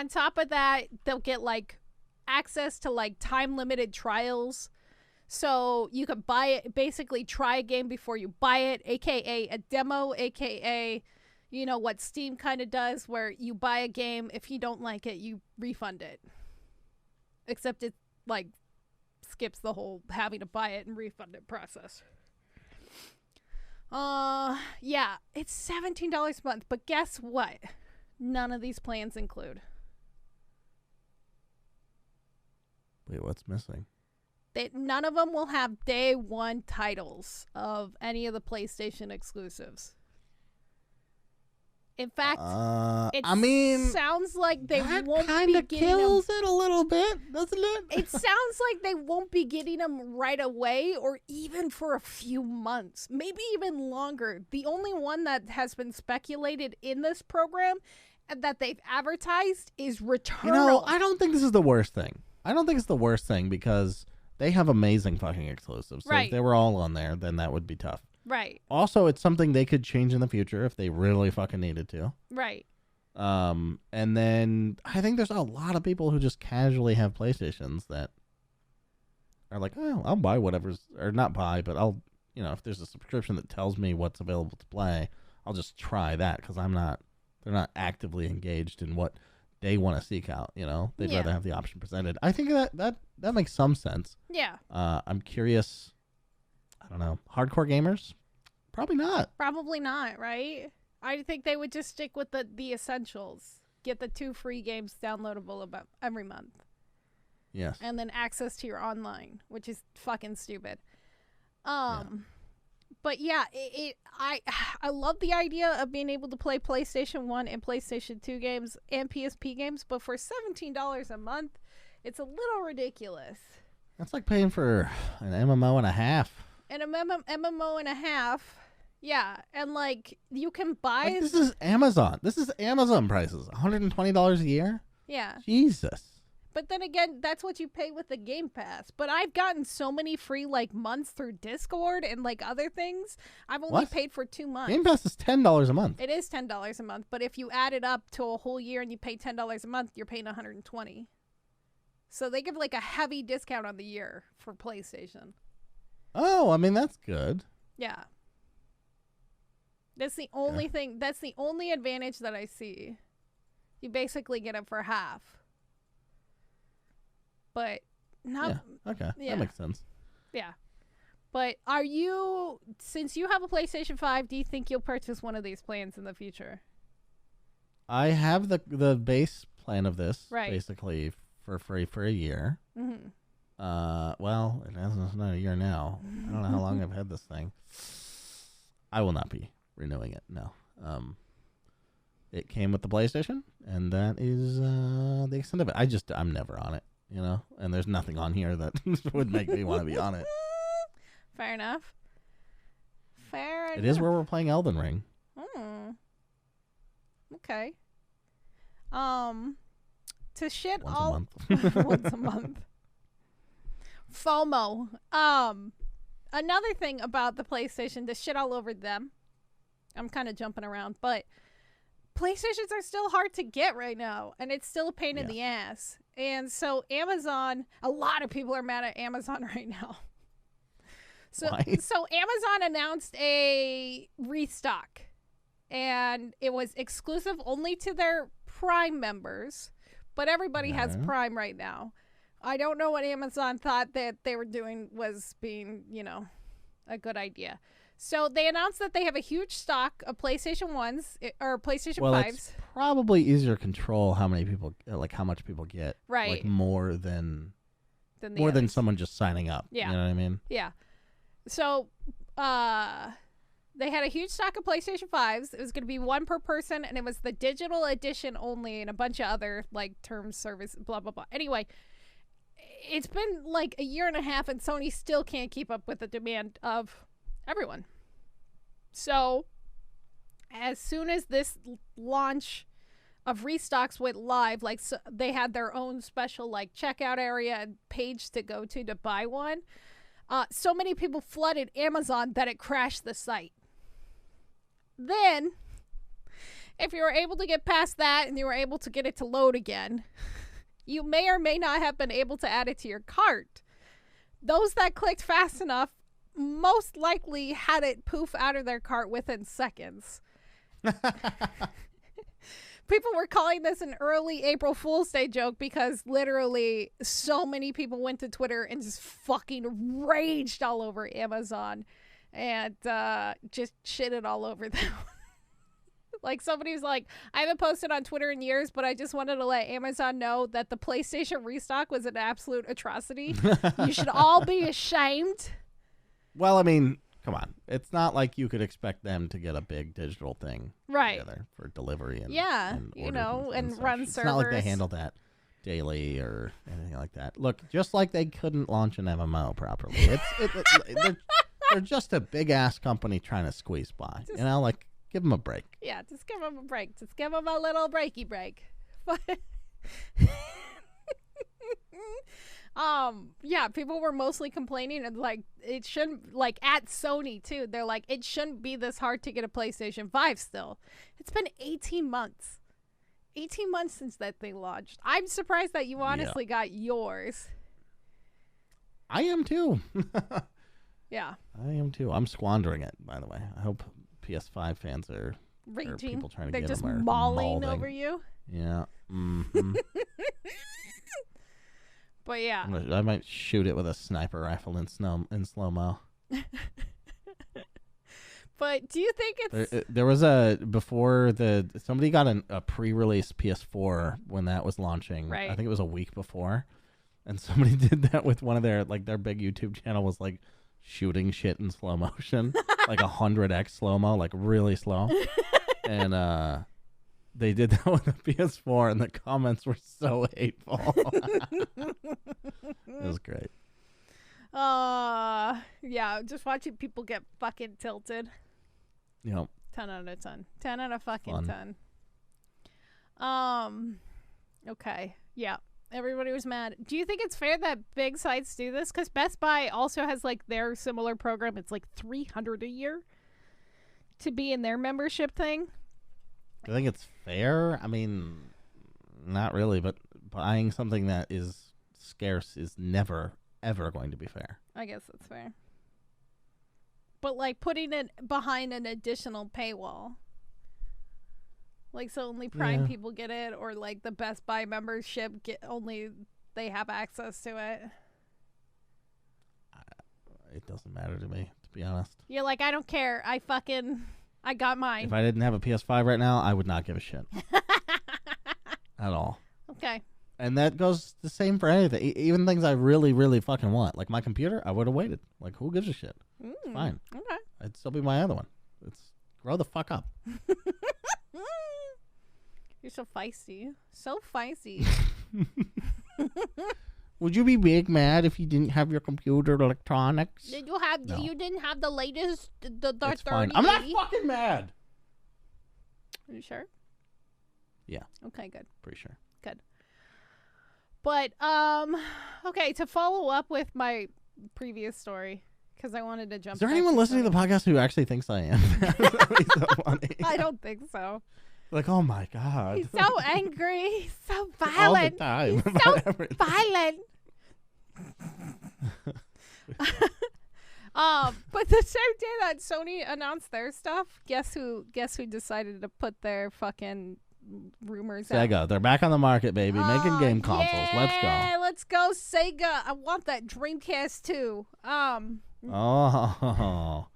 top of that, they'll get like access to like time-limited trials. So you could buy it, basically try a game before you buy it, aka a demo, aka you know what Steam kind of does, where you buy a game, if you don't like it, you refund it. Except it like skips the whole having to buy it and refund it process. Yeah, it's $17 a month, but guess what? None of these plans include. Wait, what's missing? None of them will have day one titles of any of the PlayStation exclusives. In fact, sounds like they won't be getting kills it a little bit, doesn't it? It sounds like they won't be getting them right away or even for a few months, maybe even longer. The only one that has been speculated in this program that they've advertised is Returnal. You know, I don't think this is the worst thing. I don't think it's the worst thing because they have amazing fucking exclusives. So Right. if they were all on there, then that would be tough. Right. Also, it's something they could change in the future if they really fucking needed to. Right. And then I think there's a lot of people who just casually have PlayStations that are like, oh, I'll buy whatever's, or not buy, but I'll, you know, if there's a subscription that tells me what's available to play, I'll just try that because they're not actively engaged in what they want to seek out, you know? They'd rather have the option presented. I think that makes some sense. Yeah. I'm curious, I don't know, hardcore gamers? Probably not. Probably not, right? I think they would just stick with the essentials. Get the 2 free games downloadable about every month. Yes. And then access to your online, which is fucking stupid. But yeah, I love the idea of being able to play PlayStation 1 and PlayStation 2 games and PSP games, but for $17 a month, it's a little ridiculous. That's like paying for an MMO and a half. And a MMO and a half, yeah, and like you can buy. Like, this is Amazon. This is Amazon prices. $120 a year. Yeah. Jesus. But then again, that's what you pay with the Game Pass. But I've gotten so many free like months through Discord and like other things. I've only paid for 2 months. Game Pass is $10 a month. It is $10 a month, but if you add it up to a whole year and you pay $10 a month, you're paying $120. So they give like a heavy discount on the year for PlayStation. Oh, I mean that's good. Yeah. That's the only thing. That's the only advantage that I see. You basically get it for half. But not. Yeah. Okay. That makes sense. Yeah. But are you, since you have a PlayStation 5, do you think you'll purchase one of these plans in the future? I have the base plan of this basically for free for a year. Mm-hmm. Well, it's not a year now. I don't know how long I've had this thing. I will not be renewing it. No. It came with the PlayStation, and that is the extent of it. I'm never on it, you know, and there's nothing on here that would make me want to be on it. Fair enough. It is where we're playing Elden Ring. Okay. To shit Once all a month. once a month. FOMO. Another thing about the PlayStation, to shit all over them. I'm kind of jumping around, but PlayStations are still hard to get right now, and it's still a pain in the ass. And so Amazon, a lot of people are mad at Amazon right now. So Amazon announced a restock, and it was exclusive only to their Prime members, but everybody has Prime right now. I don't know what Amazon thought that they were doing was being, you know, a good idea. So they announced that they have a huge stock of PlayStation 1s or PlayStation 5s. It's probably easier to control how many people, like how much people get. Right. Like more than others. Someone just signing up. Yeah. You know what I mean? Yeah. So they had a huge stock of PlayStation 5s. It was going to be one per person, and it was the digital edition only and a bunch of other like terms, service, blah, blah, blah. Anyway, it's been like a year and a half, and Sony still can't keep up with the demand of everyone. So as soon as this launch of restocks went live, like they had their own special like checkout area and page to go to buy one. So many people flooded Amazon that it crashed the site. Then, if you were able to get past that and you were able to get it to load again, you may or may not have been able to add it to your cart. Those that clicked fast enough most likely had it poof out of their cart within seconds. People were calling this an early April Fool's Day joke because literally so many people went to Twitter and just fucking raged all over Amazon and just shitted all over them. Like somebody was like, I haven't posted on Twitter in years, but I just wanted to let Amazon know that the PlayStation restock was an absolute atrocity. You should all be ashamed. Well, I mean, come on. It's not like you could expect them to get a big digital thing together for delivery and you know, and run servers. It's not like they handle that daily or anything like that. Look, just like they couldn't launch an MMO properly. They're just a big ass company trying to squeeze by. You know, like give him a break. Yeah, just give him a break. Just give him a little breaky break. But yeah, people were mostly complaining and like it shouldn't, like at Sony too. They're like, it shouldn't be this hard to get a PlayStation 5 still. It's been 18 months. 18 months since that thing launched. I'm surprised that you honestly got yours. I am too. Yeah. I am too. I'm squandering it, by the way. I hope PS5 fans are Raging. people trying to They're get just them mauling over you. Yeah. Mm-hmm. But yeah. I might shoot it with a sniper rifle in slow-mo. But do you think it's... There was somebody got a pre-release PS4 when that was launching. Right. I think it was a week before. And somebody did that with one of their big YouTube channel was like shooting shit in slow motion. Like 100x slow-mo, like really slow. And they did that with the PS4 and the comments were so hateful. It was great. Yeah, just watching people get fucking tilted. Yep. 10 out of 10. 10 out of fucking 10. Okay. Yeah. Everybody was mad. Do you think it's fair that big sites do this? Because Best Buy also has like their similar program. It's like $300 a year to be in their membership thing. I think it's fair. I mean, not really, but buying something that is scarce is never, ever going to be fair. I guess that's fair. But like putting it behind an additional paywall. Like, so only Prime people get it, or like the Best Buy membership only they have access to it. It doesn't matter to me, to be honest. You're like, I don't care. I got mine. If I didn't have a PS5 right now, I would not give a shit. At all. Okay. And that goes the same for anything. Even things I really, really fucking want. Like my computer, I would have waited. Like, who gives a shit? It's fine. Okay. It'd still be my other one. Grow the fuck up. You're so feisty. So feisty. Would you be big mad if you didn't have your computer electronics? Did you have? No. You didn't have the latest. The it's fine. I'm not fucking mad. Are you sure? Yeah. Okay. Good. Pretty sure. Good. But okay. To follow up with my previous story, because I wanted to jump. Is there anyone listening to the podcast who actually thinks I am? That'd be so funny. I don't think so. Like, oh my god. He's so angry. He's so violent. All the time. He's so violent. But the same day that Sony announced their stuff, guess who decided to put their fucking rumors out? Sega. They're back on the market, baby. Making game consoles. Yeah, Let's go. Let's go, Sega. I want that Dreamcast too. Oh.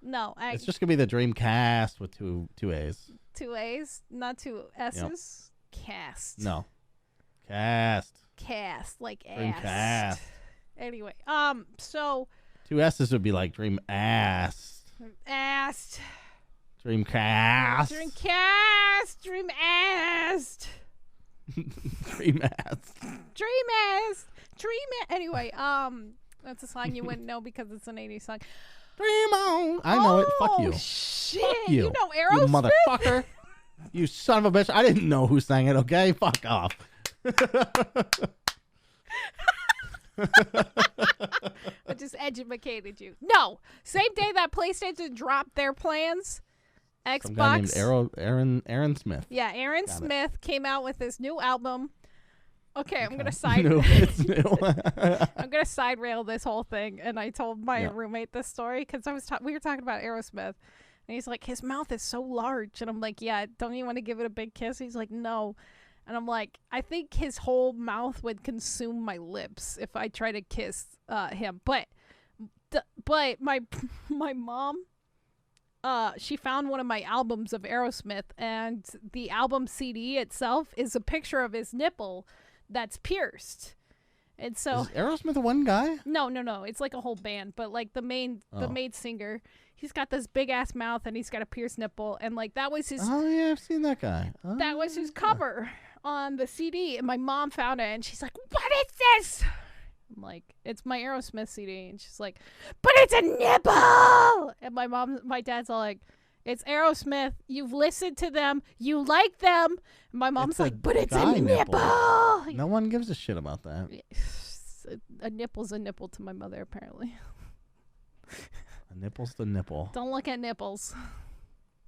No, it's just gonna be the Dreamcast with two A's. 2 A's, not 2 S's. Yep. Cast. No. Cast, like Dreamcast. Ass. Anyway, so 2 S's would be like Dream Ass. Assed. Dreamcast. Dream Ass. Dream Ass. Anyway, that's a song you wouldn't know because it's an 80s song. Dream on. I know it. Fuck you. Shit. Fuck you. You know Aerosmith? You motherfucker. You son of a bitch. I didn't know who sang it, okay? Fuck off. I just educated you. No. Same day that PlayStation dropped their plans, Xbox. Some guy named Aaron Smith. Yeah, Aaron Smith came out with his new album. Okay, I'm gonna I'm gonna side rail this whole thing, and I told my roommate this story because we were talking about Aerosmith, and he's like, his mouth is so large, and I'm like, yeah, don't you want to give it a big kiss? He's like, no, and I'm like, I think his whole mouth would consume my lips if I try to kiss him, but my mom. She found one of my albums of Aerosmith, and the album CD itself is a picture of his nipple that's pierced. And so is Aerosmith one guy? No. It's like a whole band, but like the main singer, he's got this big ass mouth and he's got a pierced nipple, and like that was his. Oh yeah, I've seen that guy. That was his cover on the CD, and my mom found it, and she's like, "What is this?" I'm like, "It's my Aerosmith CD," and she's like, "But it's a nipple!" And my dad's all like, It's Aerosmith. You've listened to them. You like them. My mom's like, but it's a guy nipple. No one gives a shit about that. A nipple's a nipple to my mother, apparently. A nipple's the nipple. Don't look at nipples.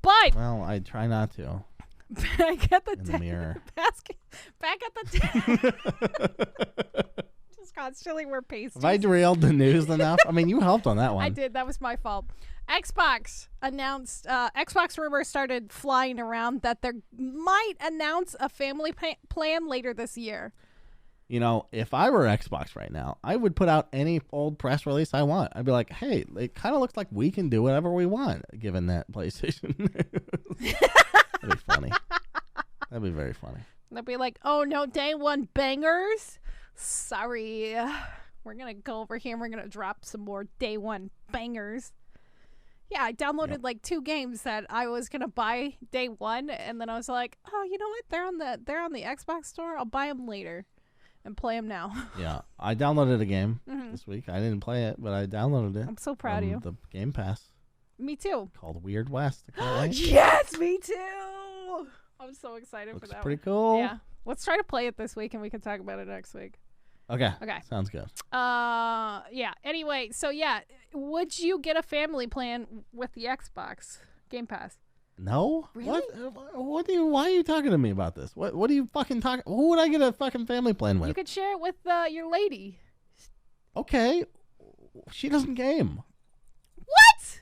But well, I try not to. Back at the mirror. Back at the just constantly wear pasties. Have I derailed the news enough? I mean, you helped on that one. I did. That was my fault. Xbox announced. Xbox rumors started flying around that they might announce a family plan later this year. You know, if I were Xbox right now, I would put out any old press release I want. I'd be like, hey, it kind of looks like we can do whatever we want, given that PlayStation. That'd be funny. That'd be very funny. They'd be like, oh, no, day one bangers? Sorry. We're going to go over here and we're going to drop some more day one bangers. Yeah, I downloaded like 2 games that I was going to buy day one. And then I was like, oh, you know what? They're on the Xbox store. I'll buy them later. And play them now. Yeah, I downloaded a game this week. I didn't play it, but I downloaded it. I'm so proud of you. The Game Pass. Me too. Called Weird West. I can't wait. Yes, me too. I'm so excited for that. Looks pretty cool. Yeah, let's try to play it this week, and we can talk about it next week. Okay. Okay. Sounds good. Yeah. Anyway, so yeah, would you get a family plan with the Xbox Game Pass? No. Really? What do you? Why are you talking to me about this? What are you fucking talking? Who would I get a fucking family plan with? You could share it with your lady. Okay. She doesn't game. What?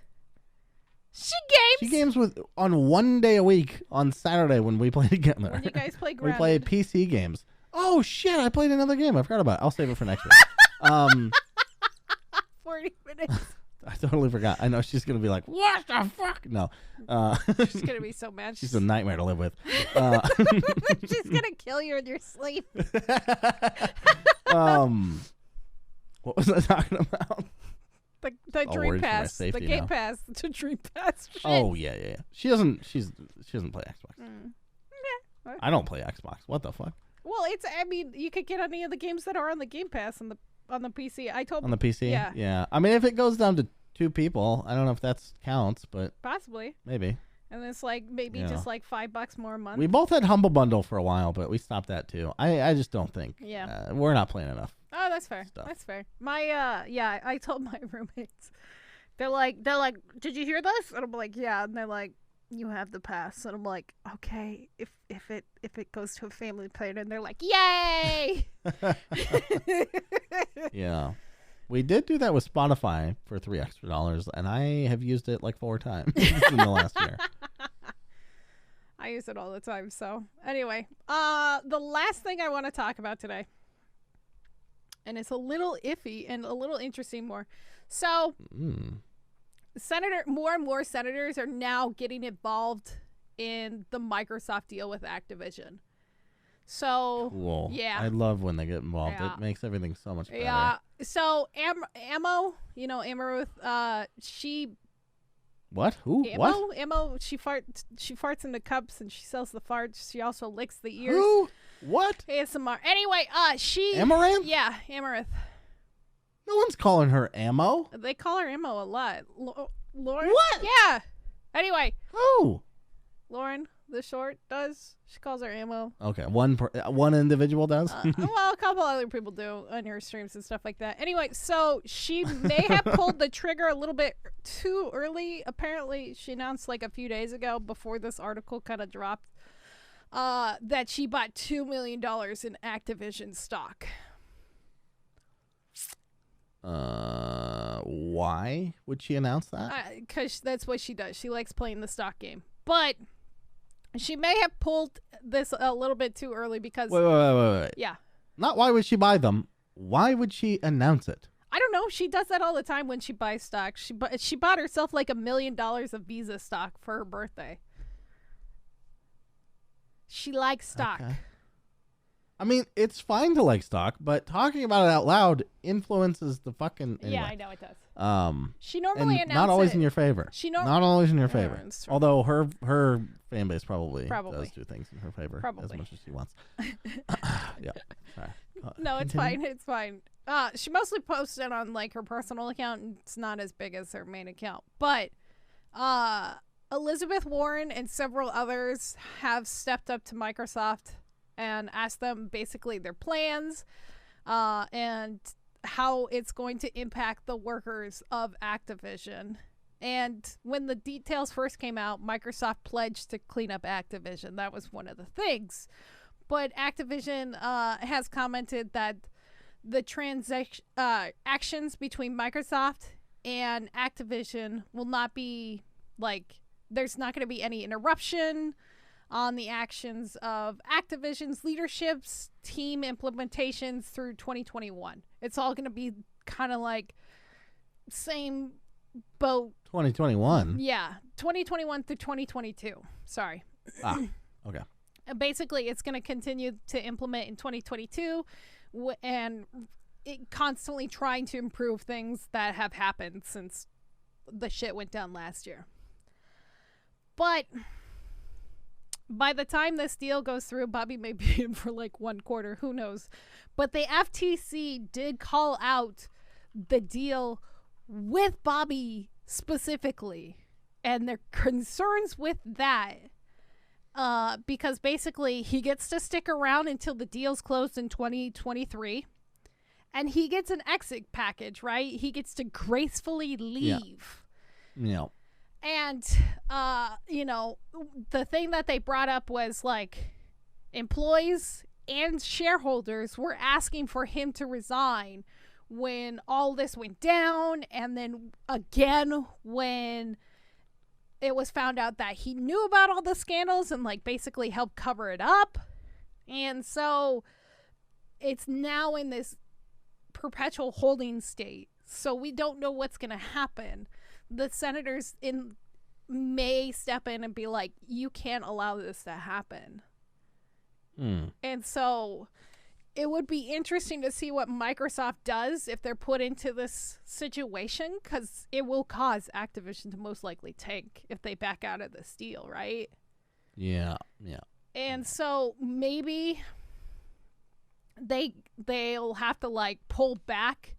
She games. She games on one day a week on Saturday when we play together. When you guys play We Grounded. play PC games. Oh shit! I played another game. I forgot about it. I'll save it for next week. 40 minutes. I totally forgot. I know she's gonna be like, "What the fuck?" No, She's gonna be so mad. she's a nightmare to live with. She's gonna kill you in your sleep. What was I talking about? The Dream worried for my Pass, the safety Game now. Pass, the Dream Pass. Shit. Oh yeah. She doesn't play Xbox. Yeah. I don't play Xbox. What the fuck? Well, I mean, you could get any of the games that are on the Game Pass on the PC. On the PC? Yeah. Yeah. I mean, if it goes down to 2 people, I don't know if that counts, but Possibly. maybe. And it's like maybe Yeah. just like $5 more a month. We both had Humble Bundle for a while, but we stopped that too. I just don't think. Yeah. We're not playing enough. Oh, that's fair. Stuff. That's fair. I told my roommates. They're like, did you hear this? And I'm like, yeah. And they're like, you have the pass. And I'm like, okay, if it goes to a family plan. And they're like, yay! Yeah. We did do that with Spotify for $3 extra, and I have used it like 4 times in the last year. I use it all the time. So anyway, the last thing I want to talk about today, and it's a little iffy and a little interesting more. So, more and more senators are now getting involved in the Microsoft deal with Activision. So, Cool. yeah. I love when they get involved. Yeah. It makes everything so much better. Yeah. So, Ammo, Amaruth, she... What? Who? What? Ammo, she farts in the cups and she sells the farts. She also licks the ears. Who? What? ASMR. Anyway, she... Amaranth? Yeah, Amaranth. No one's calling her Ammo. They call her Ammo a lot. Lauren? What? Yeah. Anyway, Who? Lauren, the short, does. She calls her Ammo. Okay, one individual does. Well, a couple other people do on her streams and stuff like that. Anyway, so she may have pulled the trigger a little bit too early. Apparently, she announced like a few days ago before this article kind of dropped that she bought $2 million in Activision stock. Why would she announce that? Because that's what she does. She likes playing the stock game. But she may have pulled this a little bit too early because... Wait. Yeah. Not why would she buy them. Why would she announce it? I don't know. She does that all the time when she buys stock. She bought herself like $1 million of Visa stock for her birthday. She likes stock. Okay. I mean, it's fine to like stock, but talking about it out loud influences the fucking... Anyway. Yeah, I know it does. She normally and announces not always in your favor. Not always in your favor. it's true. Although her fan base probably does do things in her favor as much as she wants. Yeah. Sorry. No, it's fine. It's fine. She mostly posts it on like her personal account, and it's not as big as her main account. But Elizabeth Warren and several others have stepped up to Microsoft and asked them basically their plans and how it's going to impact the workers of Activision. And when the details first came out, Microsoft pledged to clean up Activision. That was one of the things. But Activision has commented that the actions between Microsoft and Activision will not be there's not going to be any interruption on the actions of Activision's leadership's team implementations through 2021. It's all going to be kind of like same boat. 2021? Yeah, 2021 through 2022. Sorry. Okay. Basically, it's going to continue to implement in 2022 and constantly trying to improve things that have happened since the shit went down last year. But by the time this deal goes through, Bobby may be in for like 1 quarter. Who knows? But the FTC did call out the deal with Bobby specifically and their concerns with that. Because basically he gets to stick around until the deal's closed in 2023. And he gets an exit package, right? He gets to gracefully leave. Yeah. And, the thing that they brought up was like employees and shareholders were asking for him to resign when all this went down. And then again, when it was found out that he knew about all the scandals and like basically helped cover it up. And so it's now in this perpetual holding state. So we don't know what's going to happen. The senators may step in and be like, you can't allow this to happen. And so it would be interesting to see what Microsoft does if they're put into this situation, because it will cause Activision to most likely tank if they back out of this deal, right? Yeah. And so maybe they'll have to like pull back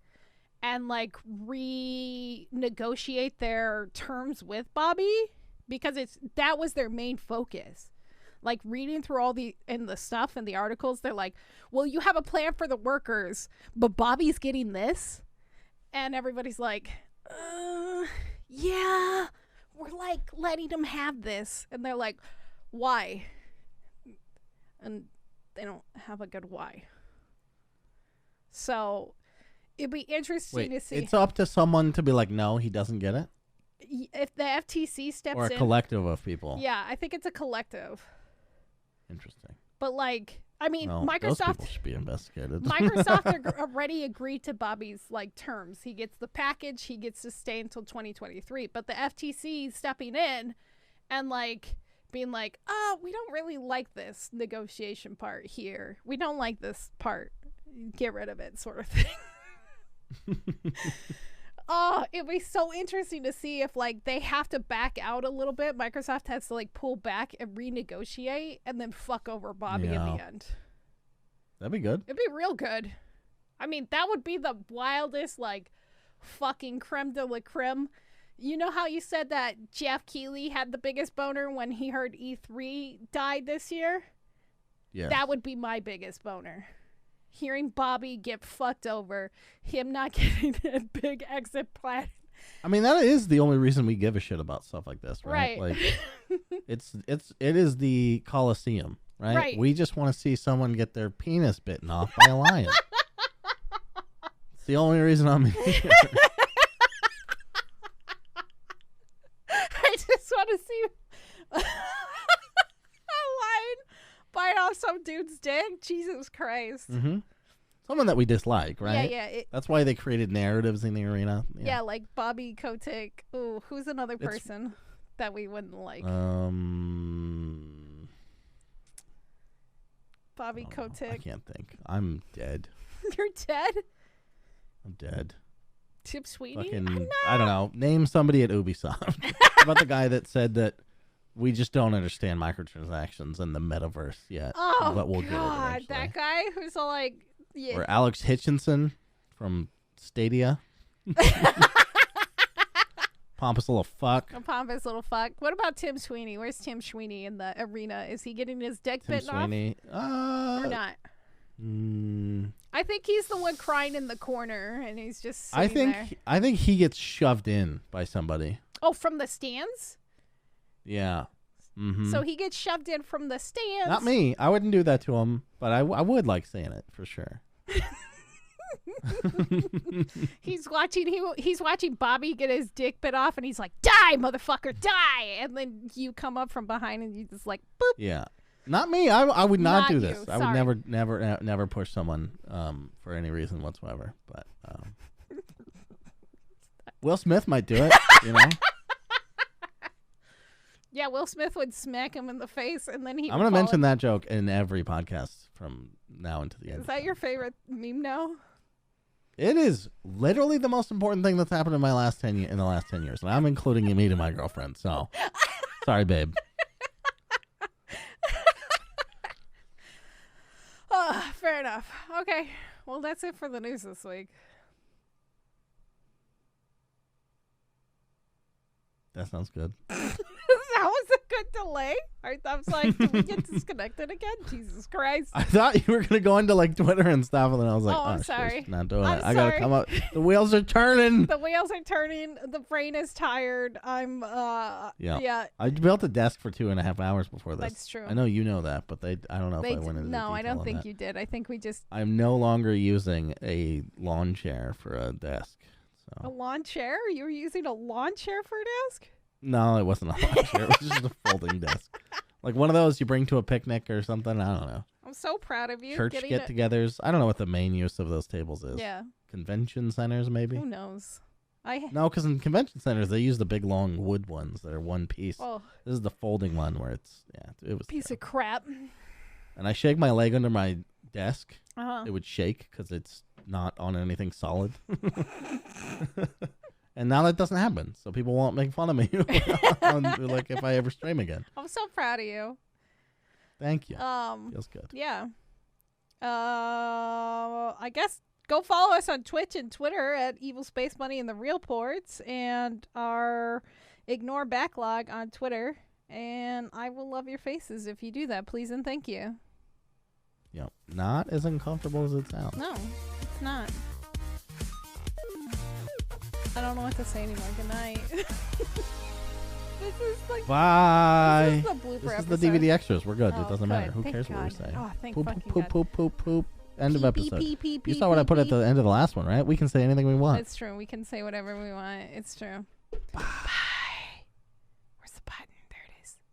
and like renegotiate their terms with Bobby, because that was their main focus. Like reading through all the stuff and the articles, they're like, well, you have a plan for the workers, but Bobby's getting this. And everybody's like, yeah, we're like letting him have this. And they're like, why? And they don't have a good why. So it'd be interesting to see. It's up to someone to be like, no, he doesn't get it? If the FTC steps in. Or a collective of people. Yeah, I think it's a collective. Interesting. But like, I mean, well, Microsoft. Those people should be investigated. Microsoft already agreed to Bobby's like terms. He gets the package. He gets to stay until 2023. But the FTC stepping in and like being like, oh, we don't really like this negotiation part here. We don't like this part. Get rid of it, sort of thing. Oh, it'd be so interesting to see if like they have to back out a little bit. Microsoft has to like pull back and renegotiate and then fuck over Bobby in the end. That'd be good. It'd be real good. I mean, that would be the wildest like fucking creme de la creme. You know how you said that Jeff Keighley had the biggest boner when he heard E3 died this year? Yeah. That would be my biggest boner. Hearing Bobby get fucked over, him not getting a big exit plan. I mean, that is the only reason we give a shit about stuff like this, right? Right. Like, it is the Coliseum, right? Right. We just want to see someone get their penis bitten off by a lion. It's the only reason I'm here. I just want to see a lion bite off some dude's dick. Jesus Christ. Mm-hmm. Someone that we dislike, right? Yeah. That's why they created narratives in the arena. Yeah, like Bobby Kotick. Ooh, who's another person that we wouldn't like? Bobby Kotick. I can't think. I'm dead. You're dead? I'm dead. Chip Sweeney? I don't know. Name somebody at Ubisoft. How about the guy that said that we just don't understand microtransactions and the metaverse yet? Oh, but we'll God. Get it that guy who's all like... Yeah. Or Alex Hitchinson from Stadia. Pompous little fuck. A pompous little fuck. What about Tim Sweeney? Where's Tim Sweeney in the arena? Is he getting his dick bitten Sweeney. off? Or not? I think he's the one crying in the corner, and he's just sitting there. I think he gets shoved in by somebody. Oh, from the stands? Yeah. Mm-hmm. So he gets shoved in from the stands. Not me. I wouldn't do that to him, but I would like seeing it for sure. He's watching Bobby get his dick bit off, and he's like, "Die, motherfucker, die!" And then you come up from behind, and you just like, boop. Yeah. Not me. I would not do this. You. I would never push someone for any reason whatsoever. But Will Smith might do it. You know. Yeah, Will Smith would smack him in the face, and then he. I'm gonna mention that joke in every podcast from now until the end. Is that your favorite meme now? It is literally the most important thing that's happened in the last 10 years, and I'm including me to my girlfriend. So, sorry, babe. Oh, fair enough. Okay, well, that's it for the news this week. That sounds good. That was a good delay. I was like, did we get disconnected again? Jesus Christ. I thought you were going to go into like Twitter and stuff, and then I was like, I'm sorry. Not doing it. I sorry. got to come up. The wheels are turning. The wheels are turning. The brain is tired. I'm, yeah. I built a desk for 2.5 hours before this. That's true. I know you know that, but I don't know if I went into No, I don't think that. you did. I think we just. I'm no longer using a lawn chair for a desk. So. A lawn chair? You were using a lawn chair for a desk? No, it wasn't a lawn chair. It was just a folding desk. Like one of those you bring to a picnic or something. I don't know. I'm so proud of you. Church get-togethers. I don't know what the main use of those tables is. Yeah. Convention centers, maybe? Who knows? No, because in convention centers, they use the big, long wood ones that are one piece. Oh. This is the folding one where it's, it was piece of crap. And I shake my leg under my desk. Uh-huh. It would shake because it's not on anything solid. And now that doesn't happen, so people won't make fun of me like if I ever stream again. I'm so proud of you. Thank you. Feels good. Yeah. I guess go follow us on Twitch and Twitter at Evil Space Money and the Real Portz, and our Ignore Backlog on Twitter. And I will love your faces if you do that, please and thank you. Yep. Not as uncomfortable as it sounds. No, it's not. I don't know what to say anymore. Good night. This is like bye. This is the blooper This is episode. the DVD extras. We're good. Oh, it doesn't good. matter. Who Thank cares God. what we say? Oh, thank poop, fucking poop, God. poop, poop, poop. End of episode. Pee, You saw what I put at the end of the last one, right? We can say anything we want. It's true. We can say whatever we want. It's true. Bye.